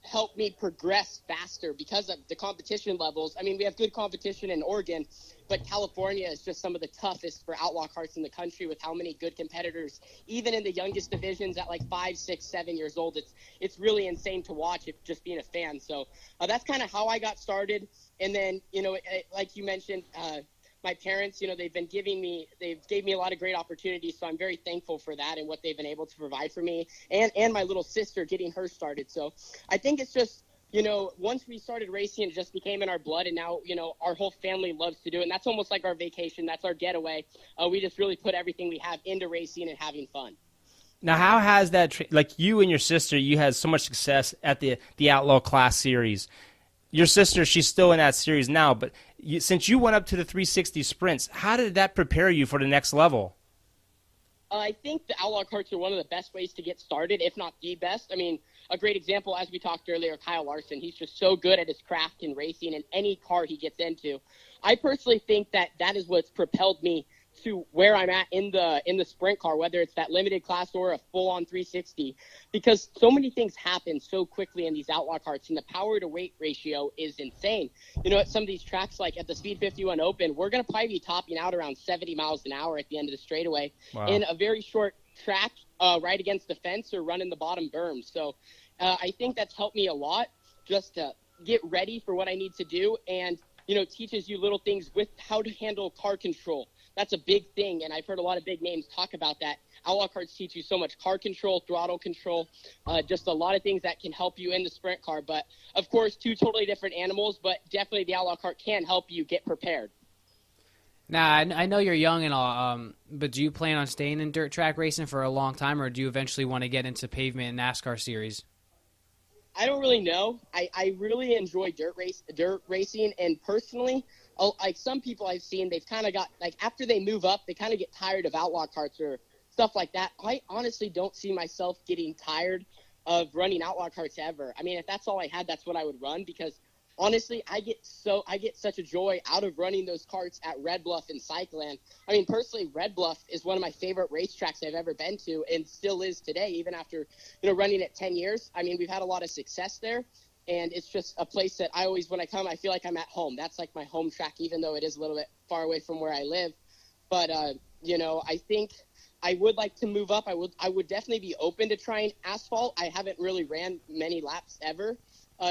help me progress faster because of the competition levels. I mean, we have good competition in Oregon, but California is just some of the toughest for outlaw karts in the country, with how many good competitors, even in the youngest divisions at like 5, 6, 7 years old. It's really insane to watch, if just being a fan. So that's kind of how I got started. And then, like you mentioned, my parents, they've gave me a lot of great opportunities. So I'm very thankful for that and what they've been able to provide for me, and my little sister getting her started. So I think it's just, once we started racing, it just became in our blood, and now, our whole family loves to do it. And that's almost like our vacation. That's our getaway. We just really put everything we have into racing and having fun. Now, how has that, like you and your sister, you had so much success at the Outlaw Class Series. Your sister, she's still in that series now, but since you went up to the 360 sprints, how did that prepare you for the next level? I think the outlaw karts are one of the best ways to get started, if not the best. I mean, a great example, as we talked earlier, Kyle Larson. He's just so good at his craft in racing in any car he gets into. I personally think that is what's propelled me to where I'm at in the sprint car, whether it's that limited class or a full-on 360, because so many things happen so quickly in these outlaw karts, and the power to weight ratio is insane. At some of these tracks, like at the Speed 51 Open, we're going to probably be topping out around 70 miles an hour at the end of the straightaway. Wow. In a very short track, right against the fence or running the bottom berm. So I think that's helped me a lot just to get ready for what I need to do, and teaches you little things with how to handle car control. That's a big thing, and I've heard a lot of big names talk about that. Outlaw karts teach you so much car control, throttle control, just a lot of things that can help you in the sprint car. But, of course, two totally different animals, but definitely the outlaw kart can help you get prepared. Now, I know you're young and all, but do you plan on staying in dirt track racing for a long time, or do you eventually want to get into pavement and NASCAR series? I don't really know. I really enjoy dirt racing, and personally, like some people I've seen, they've kind of got, like, after they move up, they kind of get tired of outlaw karts or stuff like that. I honestly don't see myself getting tired of running outlaw karts ever. I mean, if that's all I had, that's what I would run, because honestly, I get such a joy out of running those karts at Red Bluff and Cycland. I mean, personally, Red Bluff is one of my favorite racetracks I've ever been to, and still is today, even after, running it 10 years. I mean, we've had a lot of success there, and it's just a place that I always, when I come, I feel like I'm at home. That's like my home track, even though it is a little bit far away from where I live. But, I think I would like to move up. I would definitely be open to trying asphalt. I haven't really ran many laps ever,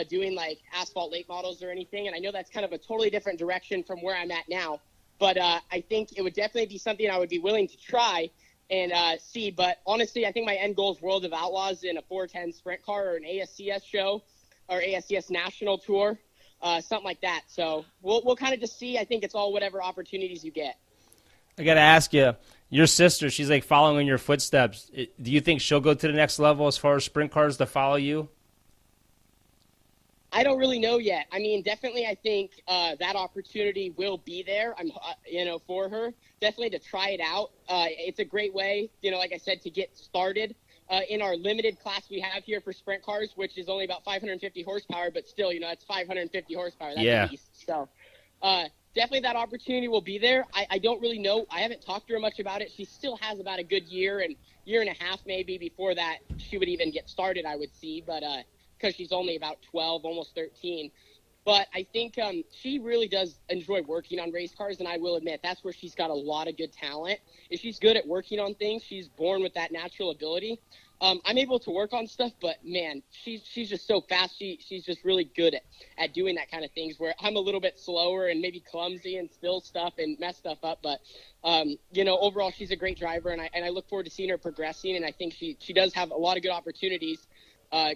doing like asphalt late models or anything. And I know that's kind of a totally different direction from where I'm at now. But I think it would definitely be something I would be willing to try and see. But honestly, I think my end goal is World of Outlaws in a 410 sprint car or an ASCS show or ASCS national tour, something like that. So we'll kind of just see. I think it's all whatever opportunities you get. I got to ask you, your sister, she's like following in your footsteps. Do you think she'll go to the next level as far as sprint cars to follow you? I don't really know yet. I mean, definitely I think that opportunity will be there, for her. Definitely to try it out. It's a great way, like I said, to get started in our limited class we have here for sprint cars, which is only about 550 horsepower, but still, it's 550 horsepower. That's a beast. So definitely that opportunity will be there. I don't really know. I haven't talked to her much about it. She still has about a good year and a half maybe before that she would even get started, I would see. But because she's only about 12, almost 13. But I think she really does enjoy working on race cars, and I will admit that's where she's got a lot of good talent. If she's good at working on things, she's born with that natural ability. I'm able to work on stuff, but, man, she's just so fast. She's just really good at doing that kind of things, where I'm a little bit slower and maybe clumsy and spill stuff and mess stuff up. But, overall she's a great driver, and I look forward to seeing her progressing, and I think she does have a lot of good opportunities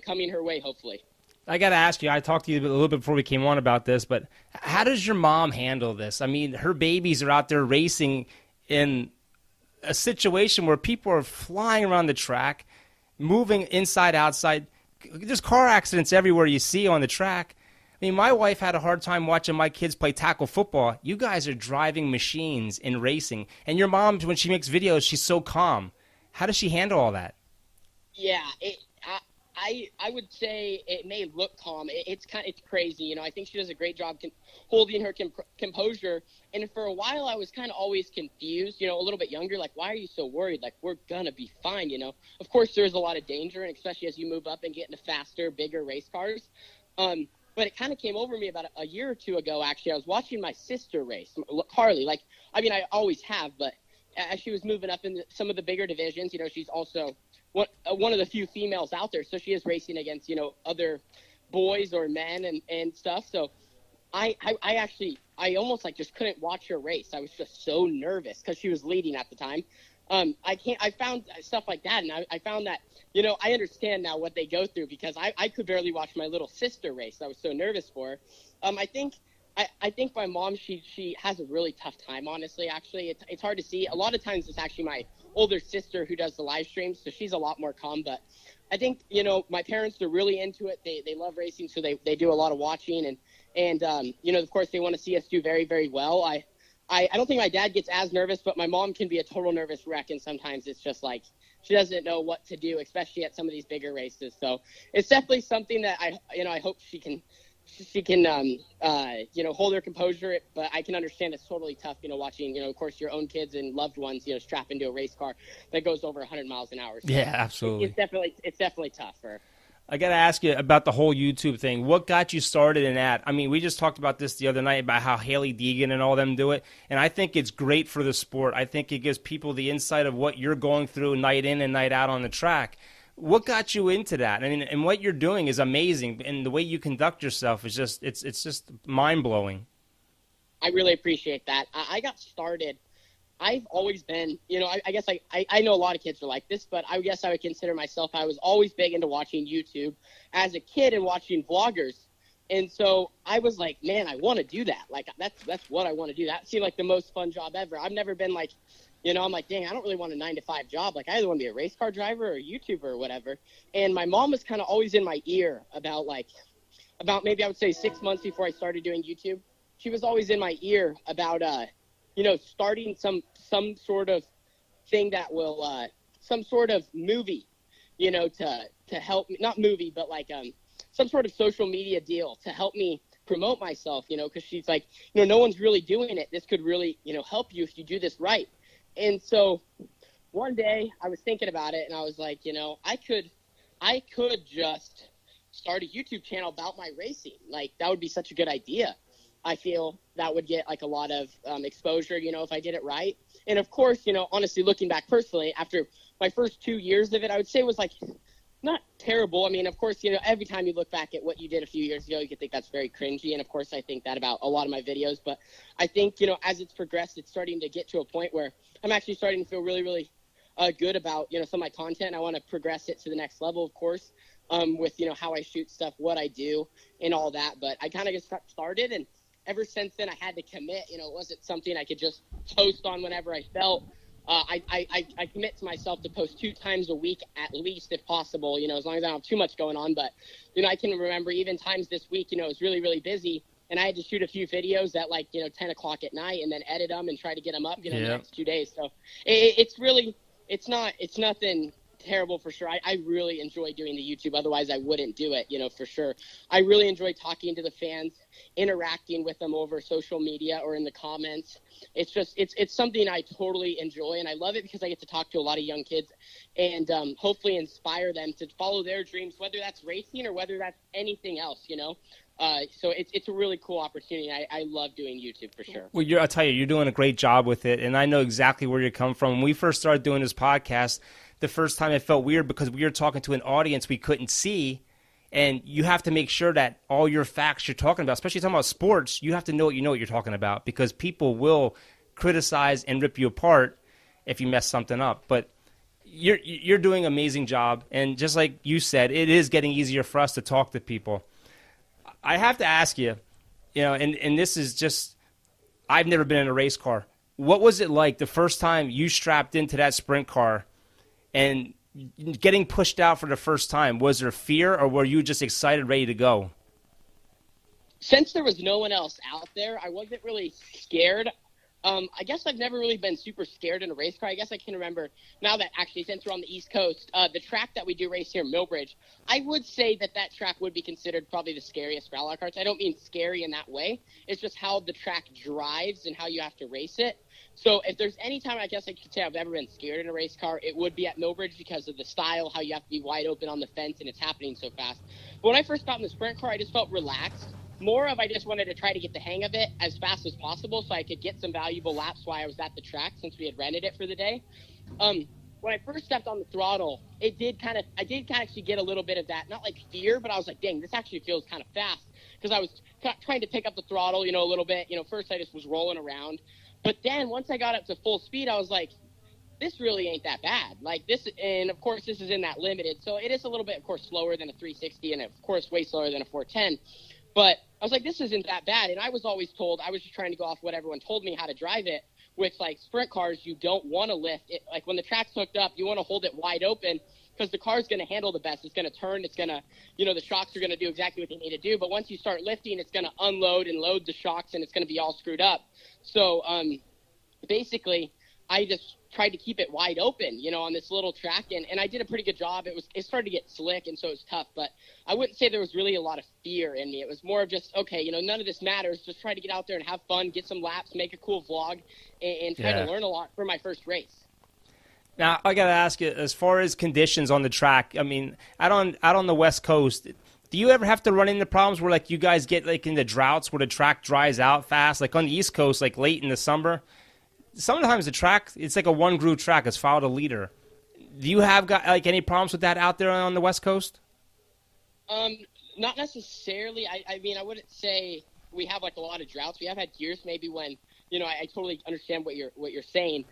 coming her way, hopefully. I got to ask you, I talked to you a little bit before we came on about this, but how does your mom handle this? I mean, her babies are out there racing in a situation where people are flying around the track, moving inside, outside. There's car accidents everywhere you see on the track. I mean, my wife had a hard time watching my kids play tackle football. You guys are driving machines in racing. And your mom, when she makes videos, she's so calm. How does she handle all that? Yeah, I would say it may look calm. It's crazy. I think she does a great job holding her composure. And for a while, I was kind of always confused, a little bit younger. Like, why are you so worried? Like, we're going to be fine, Of course, there's a lot of danger, and especially as you move up and get into faster, bigger race cars. But it kind of came over me about a year or two ago, actually. I was watching my sister race, Carly. I always have, but as she was moving up in some of the bigger divisions, she's also one of the few females out there. So she is racing against, other boys or men and stuff. So I almost just couldn't watch her race. I was just so nervous because she was leading at the time. I found stuff like that. And I found that, I understand now what they go through, because I could barely watch my little sister race. I was so nervous for her. I think my mom, she has a really tough time, honestly. Actually, it's hard to see. A lot of times it's actually my older sister who does the live streams, so she's a lot more calm. But I think, my parents are really into it. They love racing, so they do a lot of watching. And of course, they want to see us do very, very well. I don't think my dad gets as nervous, but my mom can be a total nervous wreck, and sometimes it's just like she doesn't know what to do, especially at some of these bigger races. So it's definitely something that I hope she can hold her composure, but I can understand it's totally tough, watching, of course, your own kids and loved ones, strap into a race car that goes over 100 miles an hour. So yeah, absolutely. It's definitely tough for her. I got to ask you about the whole YouTube thing. What got you started in that? I mean, we just talked about this the other night about how Haley Deegan and all them do it, and I think it's great for the sport. I think it gives people the insight of what you're going through night in and night out on the track. What got you into that? I mean, and what you're doing is amazing, and the way you conduct yourself is just it's just mind-blowing. I really appreciate that. I got started. I've always been, I guess I know a lot of kids are like this, but I guess I would consider myself, I was always big into watching YouTube as a kid and watching vloggers. And so I was like, man, I want to do that. Like, that's what I want to do. That seemed like the most fun job ever. I've never been like, I'm like, dang, I don't really want a 9-to-5 job. Like, I either want to be a race car driver or a YouTuber or whatever. And my mom was kind of always in my ear about maybe I would say 6 months before I started doing YouTube. She was always in my ear about, starting some sort of thing that will, some sort of movie, to help me, not movie, but like, some sort of social media deal to help me promote myself, because she's like, no one's really doing it. This could really, help you if you do this right. And so one day I was thinking about it and I was like, I could just start a YouTube channel about my racing. Like, that would be such a good idea. I feel that would get like a lot of exposure, if I did it right. And of course, honestly, looking back personally, after my first 2 years of it, I would say it was like not terrible. I mean, of course, every time you look back at what you did a few years ago, you could think that's very cringy. And of course, I think that about a lot of my videos. But I think, as it's progressed, it's starting to get to a point where I'm actually starting to feel really, really good about, some of my content. I want to progress it to the next level, of course, with, how I shoot stuff, what I do and all that. But I kind of just got started. And ever since then, I had to commit. It wasn't something I could just post on whenever I felt. I commit to myself to post 2 times a week at least, if possible, as long as I don't have too much going on. But, I can remember even times this week, it was really, really busy. And I had to shoot a few videos at like, 10 o'clock at night and then edit them and try to get them up, the next 2 days. So it's really, it's nothing terrible for sure. I really enjoy doing the YouTube. Otherwise I wouldn't do it, for sure. I really enjoy talking to the fans, interacting with them over social media or in the comments. It's just, it's something I totally enjoy, and I love it because I get to talk to a lot of young kids and hopefully inspire them to follow their dreams, whether that's racing or whether that's anything else, So it's a really cool opportunity. I love doing YouTube for sure. Well, I'll tell you, you're doing a great job with it, and I know exactly where you come from. When we first started doing this podcast, the first time it felt weird because we were talking to an audience we couldn't see, and you have to make sure that all your facts you're talking about, especially talking about sports, you have to know what you're talking about, because people will criticize and rip you apart if you mess something up. But you're doing an amazing job, and just like you said, it is getting easier for us to talk to people. I have to ask you, and this is just, I've never been in a race car. What was it like the first time you strapped into that sprint car and getting pushed out for the first time? Was there fear, or were you just excited, ready to go? Since there was no one else out there, I wasn't really scared. I guess I've never really been super scared in a race car. I guess I can remember now that actually, since we're on the East Coast, the track that we do race here, Millbridge, I would say that track would be considered probably the scariest for rally carts. I don't mean scary in that way. It's just how the track drives and how you have to race it. So if there's any time I guess I could say I've ever been scared in a race car, it would be at Millbridge because of the style, how you have to be wide open on the fence and it's happening so fast. But when I first got in the sprint car, I just felt relaxed. More of I just wanted to try to get the hang of it as fast as possible so I could get some valuable laps while I was at the track since we had rented it for the day. When I first stepped on the throttle, I did kind of actually get a little bit of that, not like fear, but I was like, dang, this actually feels kind of fast, because I was trying to pick up the throttle, a little bit. First I just was rolling around. But then once I got up to full speed, I was like, this really ain't that bad. Like this, and of course this is in that limited, so it is a little bit, of course, slower than a 360 and of course way slower than a 410. But I was like, this isn't that bad. And I was always told, I was just trying to go off what everyone told me how to drive it, which like sprint cars, you don't want to lift it. Like when the track's hooked up, you want to hold it wide open because the car's going to handle the best. It's going to turn. It's going to, the shocks are going to do exactly what they need to do. But once you start lifting, it's going to unload and load the shocks and it's going to be all screwed up. So basically, I just tried to keep it wide open, on this little track. And I did a pretty good job. It started to get slick, and so it was tough. But I wouldn't say there was really a lot of fear in me. It was more of just, okay, none of this matters. Just try to get out there and have fun, get some laps, make a cool vlog, and try to learn a lot for my first race. Now, I got to ask you, as far as conditions on the track, I mean, out on the West Coast, do you ever have to run into problems where, like, you guys get, like, into droughts where the track dries out fast? Like, on the East Coast, like, late in the summer, sometimes the track, it's like a one-groove track. It's followed a leader. Do you have, any problems with that out there on the West Coast? Not necessarily. I mean, I wouldn't say we have, like, a lot of droughts. We have had years maybe when, I totally understand what you're saying.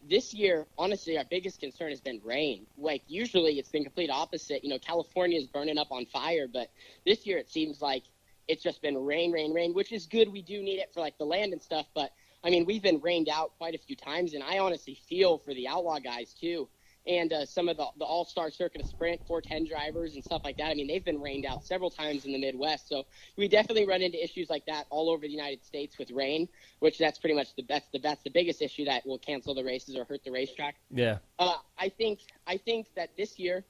This year, honestly, our biggest concern has been rain. Like, usually it's been complete opposite. California is burning up on fire, but this year it seems like it's just been rain, which is good. We do need it for like the land and stuff. But I mean, we've been rained out quite a few times, and I honestly feel for the outlaw guys too. And some of the all-star circuit of sprint 410 drivers and stuff like that. I mean, they've been rained out several times in the Midwest. So we definitely run into issues like that all over the United States with rain, which that's pretty much that's the biggest issue that will cancel the races or hurt the racetrack. Yeah. I think that this year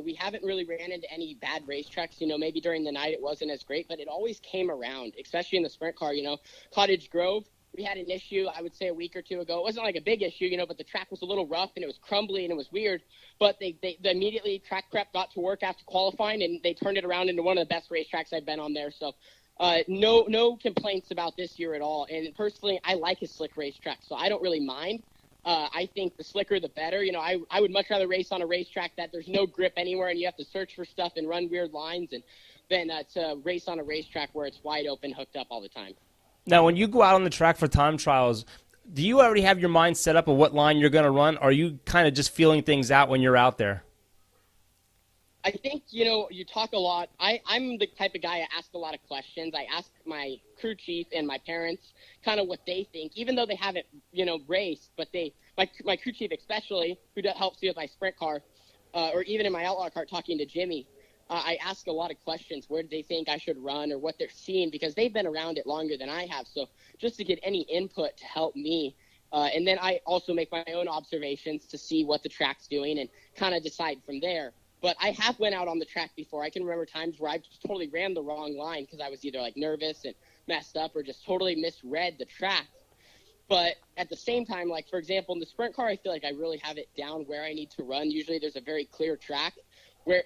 we haven't really ran into any bad racetracks. You know, maybe during the night it wasn't as great, but it always came around, especially in the sprint car. You know, Cottage Grove, we had an issue, I would say a week or two ago. It wasn't like a big issue, you know, but the track was a little rough and it was crumbly and it was weird. But they immediately track prep got to work after qualifying, and they turned it around into one of the best racetracks I've been on there. So no complaints about this year at all. And personally, I like a slick racetrack, so I don't really mind. I think the slicker the better. You know, I would much rather race on a racetrack that there's no grip anywhere and you have to search for stuff and run weird lines than to race on a racetrack where it's wide open, hooked up all the time. Now, when you go out on the track for time trials, do you already have your mind set up of what line you're going to run, or are you kind of just feeling things out when you're out there? I think, you know, you talk a lot. I'm the type of guy I ask a lot of questions. I ask my crew chief and my parents kind of what they think, even though they haven't, you know, raced. But my crew chief especially, who helps me with my sprint car, or even in my outlaw car talking to Jimmy, I ask a lot of questions. Where do they think I should run, or what they're seeing, because they've been around it longer than I have. So just to get any input to help me. And then I also make my own observations to see what the track's doing and kind of decide from there. But I have went out on the track before. I can remember times where I just totally ran the wrong line because I was either like nervous and messed up or just totally misread the track. But at the same time, like, for example, in the sprint car, I feel like I really have it down where I need to run. Usually there's a very clear track where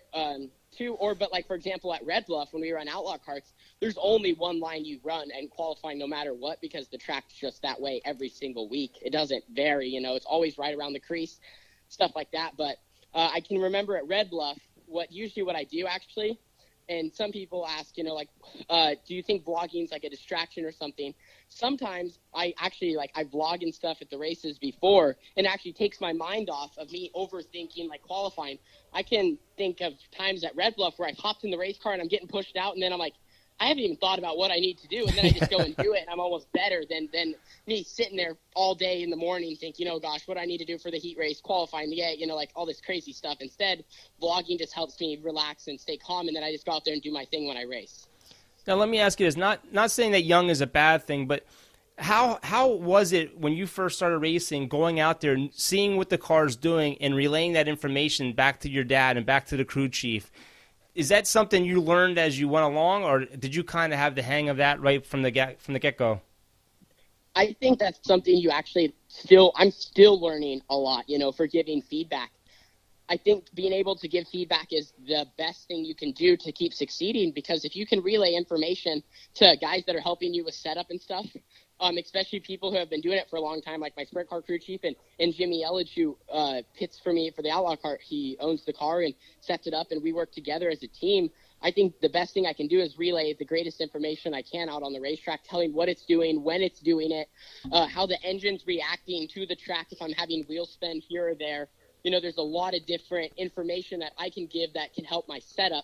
but like, for example, at Red Bluff, when we run outlaw carts, there's only one line you run and qualify no matter what, because the track's just that way every single week. It doesn't vary, you know, it's always right around the crease, stuff like that. But I can remember at Red Bluff, what I do actually, and some people ask, you know, like, do you think vlogging's like a distraction or something? Sometimes I vlog and stuff at the races before, and actually takes my mind off of me overthinking like qualifying. I can think of times at Red Bluff where I hopped in the race car and I'm getting pushed out, and then I'm like, I haven't even thought about what I need to do, and then I just go and do it, and I'm almost better than me sitting there all day in the morning thinking, oh gosh, what I need to do for the heat race, qualifying, you know, like all this crazy stuff. Instead, vlogging just helps me relax and stay calm, and then I just go out there and do my thing when I race. Now, let me ask you this. Not saying that young is a bad thing, but how was it when you first started racing, going out there and seeing what the car's doing and relaying that information back to your dad and back to the crew chief? Is that something you learned as you went along, or did you kind of have the hang of that right from the get-go? I think that's something you actually I'm still learning a lot, you know, for giving feedback. I think being able to give feedback is the best thing you can do to keep succeeding, because if you can relay information to guys that are helping you with setup and stuff, especially people who have been doing it for a long time, like my sprint car crew chief and Jimmy Elledge, who pits for me for the outlaw cart. He owns the car and sets it up, and we work together as a team. I think the best thing I can do is relay the greatest information I can out on the racetrack, telling what it's doing, when it's doing it, how the engine's reacting to the track, if I'm having wheel spin here or there. You know, there's a lot of different information that I can give that can help my setup.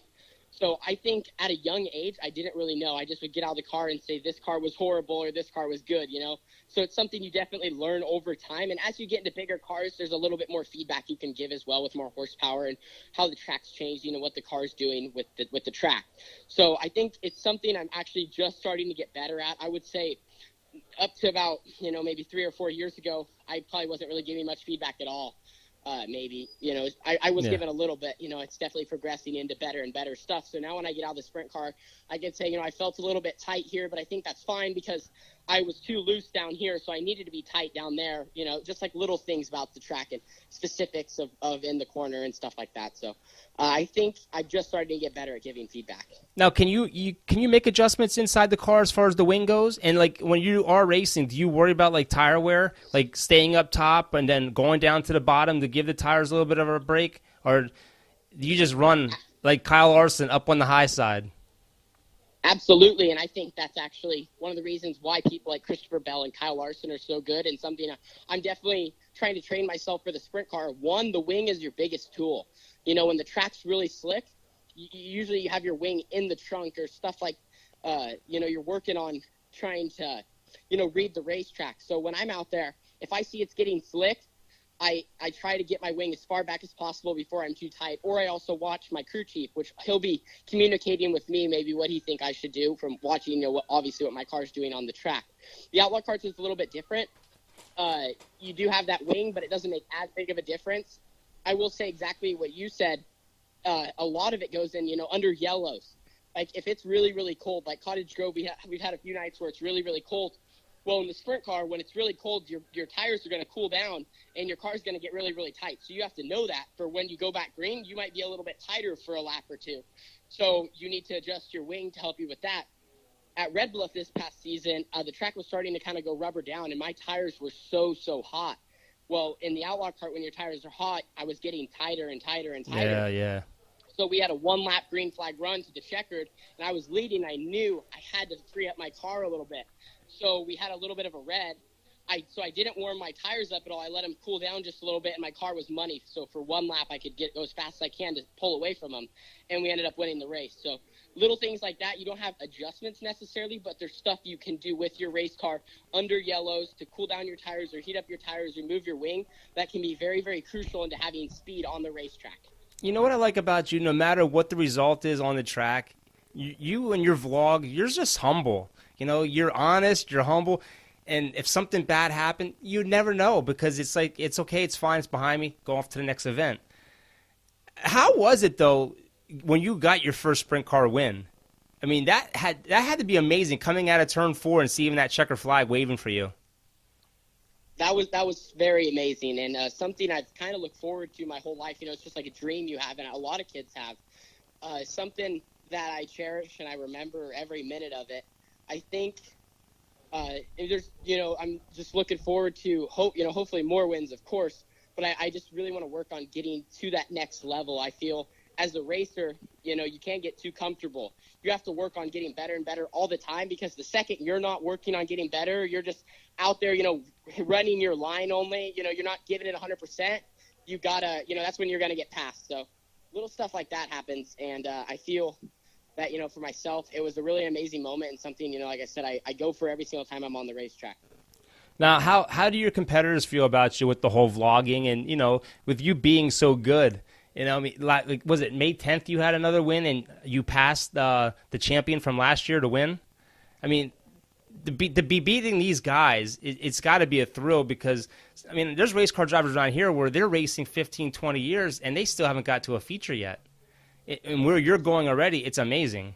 So I think at a young age, I didn't really know. I just would get out of the car and say this car was horrible or this car was good, you know. So it's something you definitely learn over time. And as you get into bigger cars, there's a little bit more feedback you can give as well, with more horsepower and how the track's changed, you know, what the car's doing with the track. So I think it's something I'm actually just starting to get better at. I would say up to about, you know, maybe 3 or 4 years ago, I probably wasn't really giving much feedback at all. Maybe, you know, I was given a little bit, you know, it's definitely progressing into better and better stuff. So now when I get out of the sprint car, I can say, you know, I felt a little bit tight here, but I think that's fine because I was too loose down here. So I needed to be tight down there, you know, just like little things about the track and specifics of in the corner and stuff like that. So I think I've just started to get better at giving feedback. Now, can you make adjustments inside the car as far as the wing goes? And like when you are racing, do you worry about like tire wear, like staying up top and then going down to the bottom to give the tires a little bit of a break, or do you just run like Kyle Larson up on the high side? Absolutely, and I think that's actually one of the reasons why people like Christopher Bell and Kyle Larson are so good, and something I'm definitely trying to train myself for the sprint car. One, the wing is your biggest tool. You know, when the track's really slick, usually you have your wing in the trunk or stuff like you're working on trying to, read the racetrack. So when I'm out there, if I see it's getting slick, I try to get my wing as far back as possible before I'm too tight. Or I also watch my crew chief, which he'll be communicating with me maybe what he think I should do from watching, obviously what my car's doing on the track. The Outlaw carts is a little bit different. You do have that wing, but it doesn't make as big of a difference. I will say exactly what you said. A lot of it goes in, under yellows. Like if it's really, really cold, like Cottage Grove, we've had a few nights where it's really, really cold. Well, in the sprint car, when it's really cold, your tires are going to cool down and your car's going to get really, really tight. So you have to know that for when you go back green, you might be a little bit tighter for a lap or two. So you need to adjust your wing to help you with that. At Red Bluff this past season, the track was starting to kind of go rubber down, and my tires were so hot. Well, in the Outlaw cart, when your tires are hot, I was getting tighter and tighter and tighter. Yeah. So we had a one-lap green flag run to the checkered, and I was leading. I knew I had to free up my car a little bit. So we had a little bit of a red. So I didn't warm my tires up at all. I let them cool down just a little bit, and my car was money. So for one lap, I could go as fast as I can to pull away from them, and we ended up winning the race. So little things like that, you don't have adjustments necessarily, but there's stuff you can do with your race car under yellows to cool down your tires or heat up your tires or move your wing. That can be very, very crucial into having speed on the racetrack. You know what I like about you? No matter what the result is on the track, you and your vlog, you're just humble. You're honest, you're humble, and if something bad happened, you never know because it's like, it's okay, it's fine, it's behind me, go off to the next event. How was it, though, when you got your first sprint car win? I mean, that had to be amazing coming out of turn 4 and seeing that checker flag waving for you. That was very amazing and something I've kind of looked forward to my whole life. It's just like a dream you have, and a lot of kids have. Something that I cherish and I remember every minute of it. I think there's, I'm just looking forward to hopefully more wins, of course, but I just really want to work on getting to that next level. I feel as a racer, you can't get too comfortable. You have to work on getting better and better all the time, because the second you're not working on getting better, you're just out there, running your line only, you're not giving it 100%. You gotta, that's when you're going to get passed. So little stuff like that happens. And I feel that, for myself, it was a really amazing moment and something, like I said, I go for every single time I'm on the racetrack. Now, how do your competitors feel about you with the whole vlogging and, with you being so good? I mean, like, was it May 10th you had another win and you passed the champion from last year to win? I mean, to be beating these guys, it's got to be a thrill because, I mean, there's race car drivers around here where they're racing 15, 20 years and they still haven't got to a feature yet. And where you're going already, it's amazing.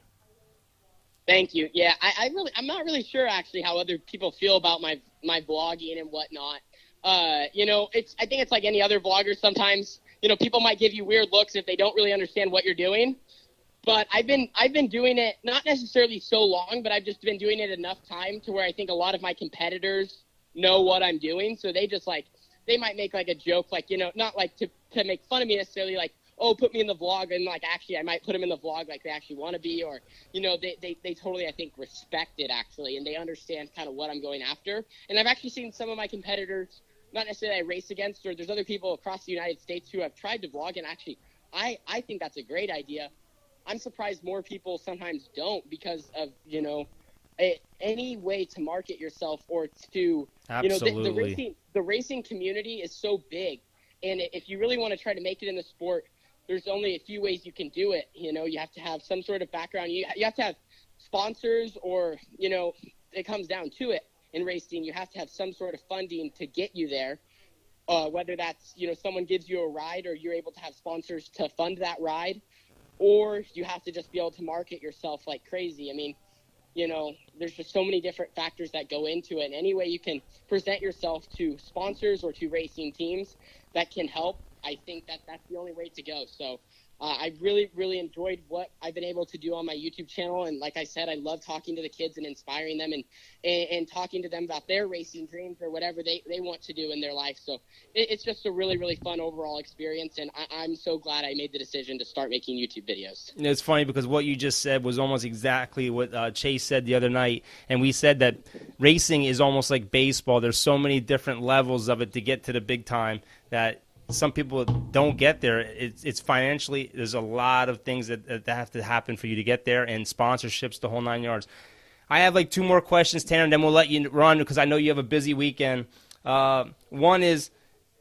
Thank you. Yeah, I'm not really sure actually how other people feel about my vlogging and whatnot. I think it's like any other vlogger. Sometimes, people might give you weird looks if they don't really understand what you're doing. But I've been doing it not necessarily so long, but I've just been doing it enough time to where I think a lot of my competitors know what I'm doing. So they just they might make like a joke, like, not like to make fun of me necessarily, like, oh, put me in the vlog, and like actually I might put them in the vlog like they actually want to be, or they totally, I think, respect it actually, and they understand kind of what I'm going after. And I've actually seen some of my competitors, not necessarily I race against, or there's other people across the United States who have tried to vlog, and actually I think that's a great idea. I'm surprised more people sometimes don't because of any way to market yourself or to Absolutely. The racing community is so big, and if you really want to try to make it in the sport, there's only a few ways you can do it. You have to have some sort of background. You have to have sponsors, or, it comes down to it in racing. You have to have some sort of funding to get you there, whether that's, someone gives you a ride or you're able to have sponsors to fund that ride, or you have to just be able to market yourself like crazy. I mean, there's just so many different factors that go into it. And any way you can present yourself to sponsors or to racing teams that can help, I think that's the only way to go. So I really, really enjoyed what I've been able to do on my YouTube channel. And like I said, I love talking to the kids and inspiring them and talking to them about their racing dreams or whatever they want to do in their life. So it's just a really, really fun overall experience. And I'm so glad I made the decision to start making YouTube videos. It's funny because what you just said was almost exactly what Chase said the other night. And we said that racing is almost like baseball. There's so many different levels of it to get to the big time that some people don't get there. It's financially, there's a lot of things that have to happen for you to get there, and sponsorships, the whole 9 yards. I have like 2 more questions, Tanner, and then we'll let you run because I know you have a busy weekend. One is,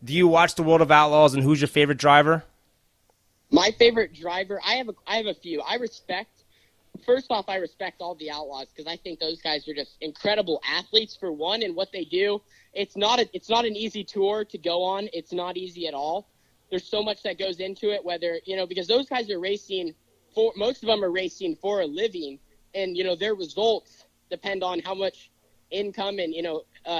do you watch The World of Outlaws, and who's your favorite driver? My favorite driver, I have a few. First off, I respect all the Outlaws because I think those guys are just incredible athletes for one, and what they do. It's not an easy tour to go on. It's not easy at all. There's so much that goes into it, because those guys are racing most of them are racing for a living, and, their results depend on how much income and,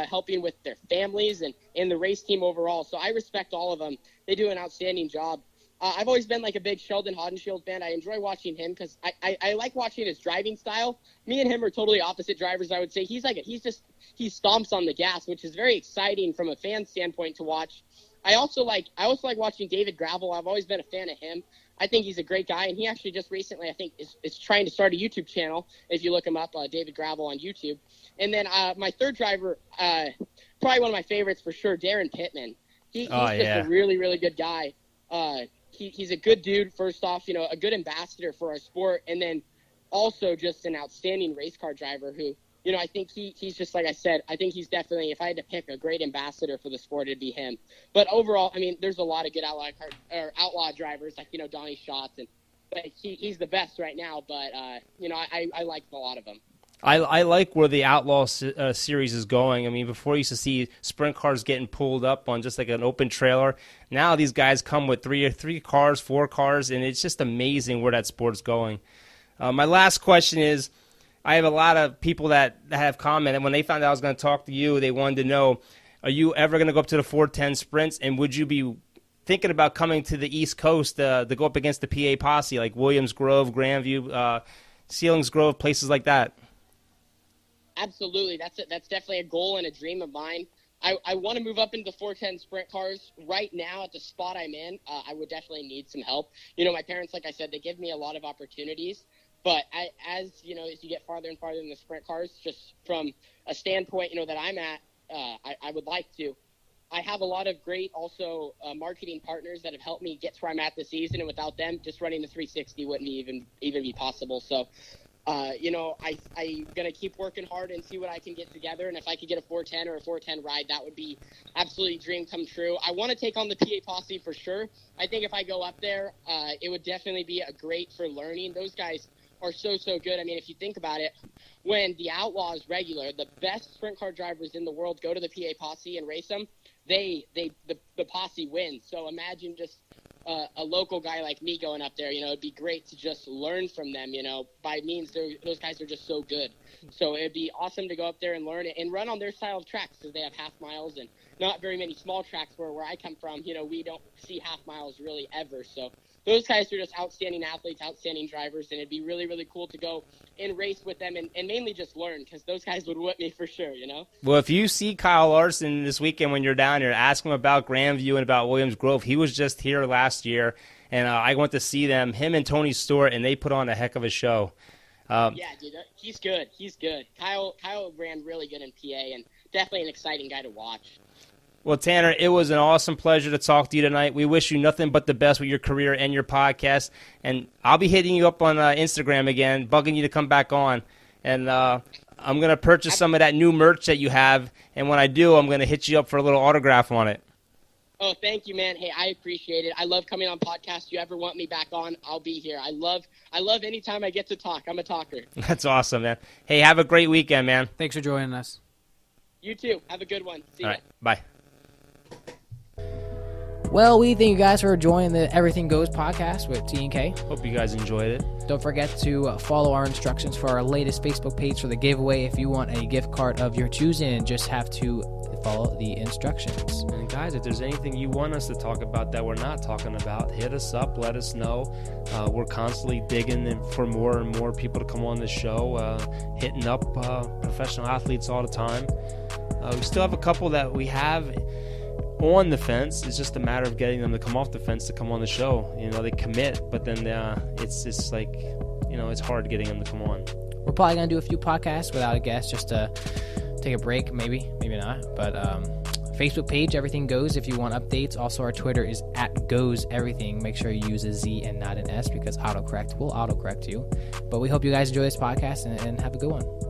helping with their families and the race team overall. So I respect all of them. They do an outstanding job. I've always been like a big Sheldon Haudenschild fan. I enjoy watching him because I like watching his driving style. Me and him are totally opposite drivers, I would say. He stomps on the gas, which is very exciting from a fan standpoint to watch. I also like watching David Gravel. I've always been a fan of him. I think he's a great guy, and he actually just recently, I think, is trying to start a YouTube channel. If you look him up, David Gravel on YouTube. And then my third driver, probably one of my favorites for sure, Darren Pittman. He's just a really, really good guy. He's a good dude, first off, a good ambassador for our sport, and then also just an outstanding race car driver who, I think he's just, like I said, I think he's definitely, if I had to pick a great ambassador for the sport, it'd be him. But overall, I mean, there's a lot of good outlaw drivers, like, Donnie Schatz, but he's the best right now, but, I like a lot of them. I like where the Outlaw series is going. I mean, before you used to see sprint cars getting pulled up on just like an open trailer. Now these guys come with three cars, 4 cars, and it's just amazing where that sport's going. My last question is, I have a lot of people that have commented. When they found out I was going to talk to you, they wanted to know, are you ever going to go up to the 410 sprints, and would you be thinking about coming to the East Coast to go up against the PA posse, like Williams Grove, Grandview, Sealings Grove, places like that? Absolutely. That's definitely a goal and a dream of mine. I want to move up into the 410 sprint cars. Right now, at the spot I'm in, I would definitely need some help. My parents, like I said, they give me a lot of opportunities. But as you get farther and farther in the sprint cars, just from a standpoint, that I'm at, I would like to. I have a lot of great also marketing partners that have helped me get to where I'm at this season. And without them, just running the 360 wouldn't even be possible. So, I'm going to keep working hard and see what I can get together. And if I could get a 410 or a 410 ride, that would be absolutely dream come true. I want to take on the PA posse for sure. I think if I go up there, it would definitely be a great for learning. Those guys are so good. I mean, if you think about it, when the Outlaws regular, the best sprint car drivers in the world go to the PA posse and race them, the posse wins. So imagine just a local guy like me going up there, it'd be great to just learn from them, by means those guys are just so good. So it'd be awesome to go up there and learn it and run on their style of tracks because they have half miles and not very many small tracks where I come from, we don't see half miles really ever. So those guys are just outstanding athletes, outstanding drivers, and it'd be really, really cool to go and race with them and mainly just learn because those guys would whip me for sure, Well, if you see Kyle Larson this weekend when you're down here, ask him about Grandview and about Williams Grove. He was just here last year, and I went to see them, him and Tony Stewart, and they put on a heck of a show. Yeah, dude, he's good. Kyle ran really good in PA and definitely an exciting guy to watch. Well, Tanner, it was an awesome pleasure to talk to you tonight. We wish you nothing but the best with your career and your podcast. And I'll be hitting you up on Instagram again, bugging you to come back on. And I'm going to purchase some of that new merch that you have. And when I do, I'm going to hit you up for a little autograph on it. Oh, thank you, man. Hey, I appreciate it. I love coming on podcasts. You ever want me back on, I'll be here. I love any time I get to talk. I'm a talker. That's awesome, man. Hey, have a great weekend, man. Thanks for joining us. You too. Have a good one. See ya. All right, bye. Well, we thank you guys for joining the Everything Goes podcast with T and K. Hope you guys enjoyed it. Don't forget to follow our instructions for our latest Facebook page for the giveaway if you want a gift card of your choosing, and just have to follow the instructions. And guys, if there's anything you want us to talk about that we're not talking about, hit us up, let us know. We're constantly digging for more and more people to come on the show, hitting up professional athletes all the time. We still have a couple that we have on the fence. It's just a matter of getting them to come off the fence to come on the show. They commit, but then it's like, it's hard getting them to come on. We're probably going to do a few podcasts without a guest just to take a break, maybe not. But Facebook page, Everything Goes, if you want updates. Also, our Twitter is @GoesEverything. Make sure you use a Z and not an S because autocorrect will autocorrect you. But we hope you guys enjoy this podcast and have a good one.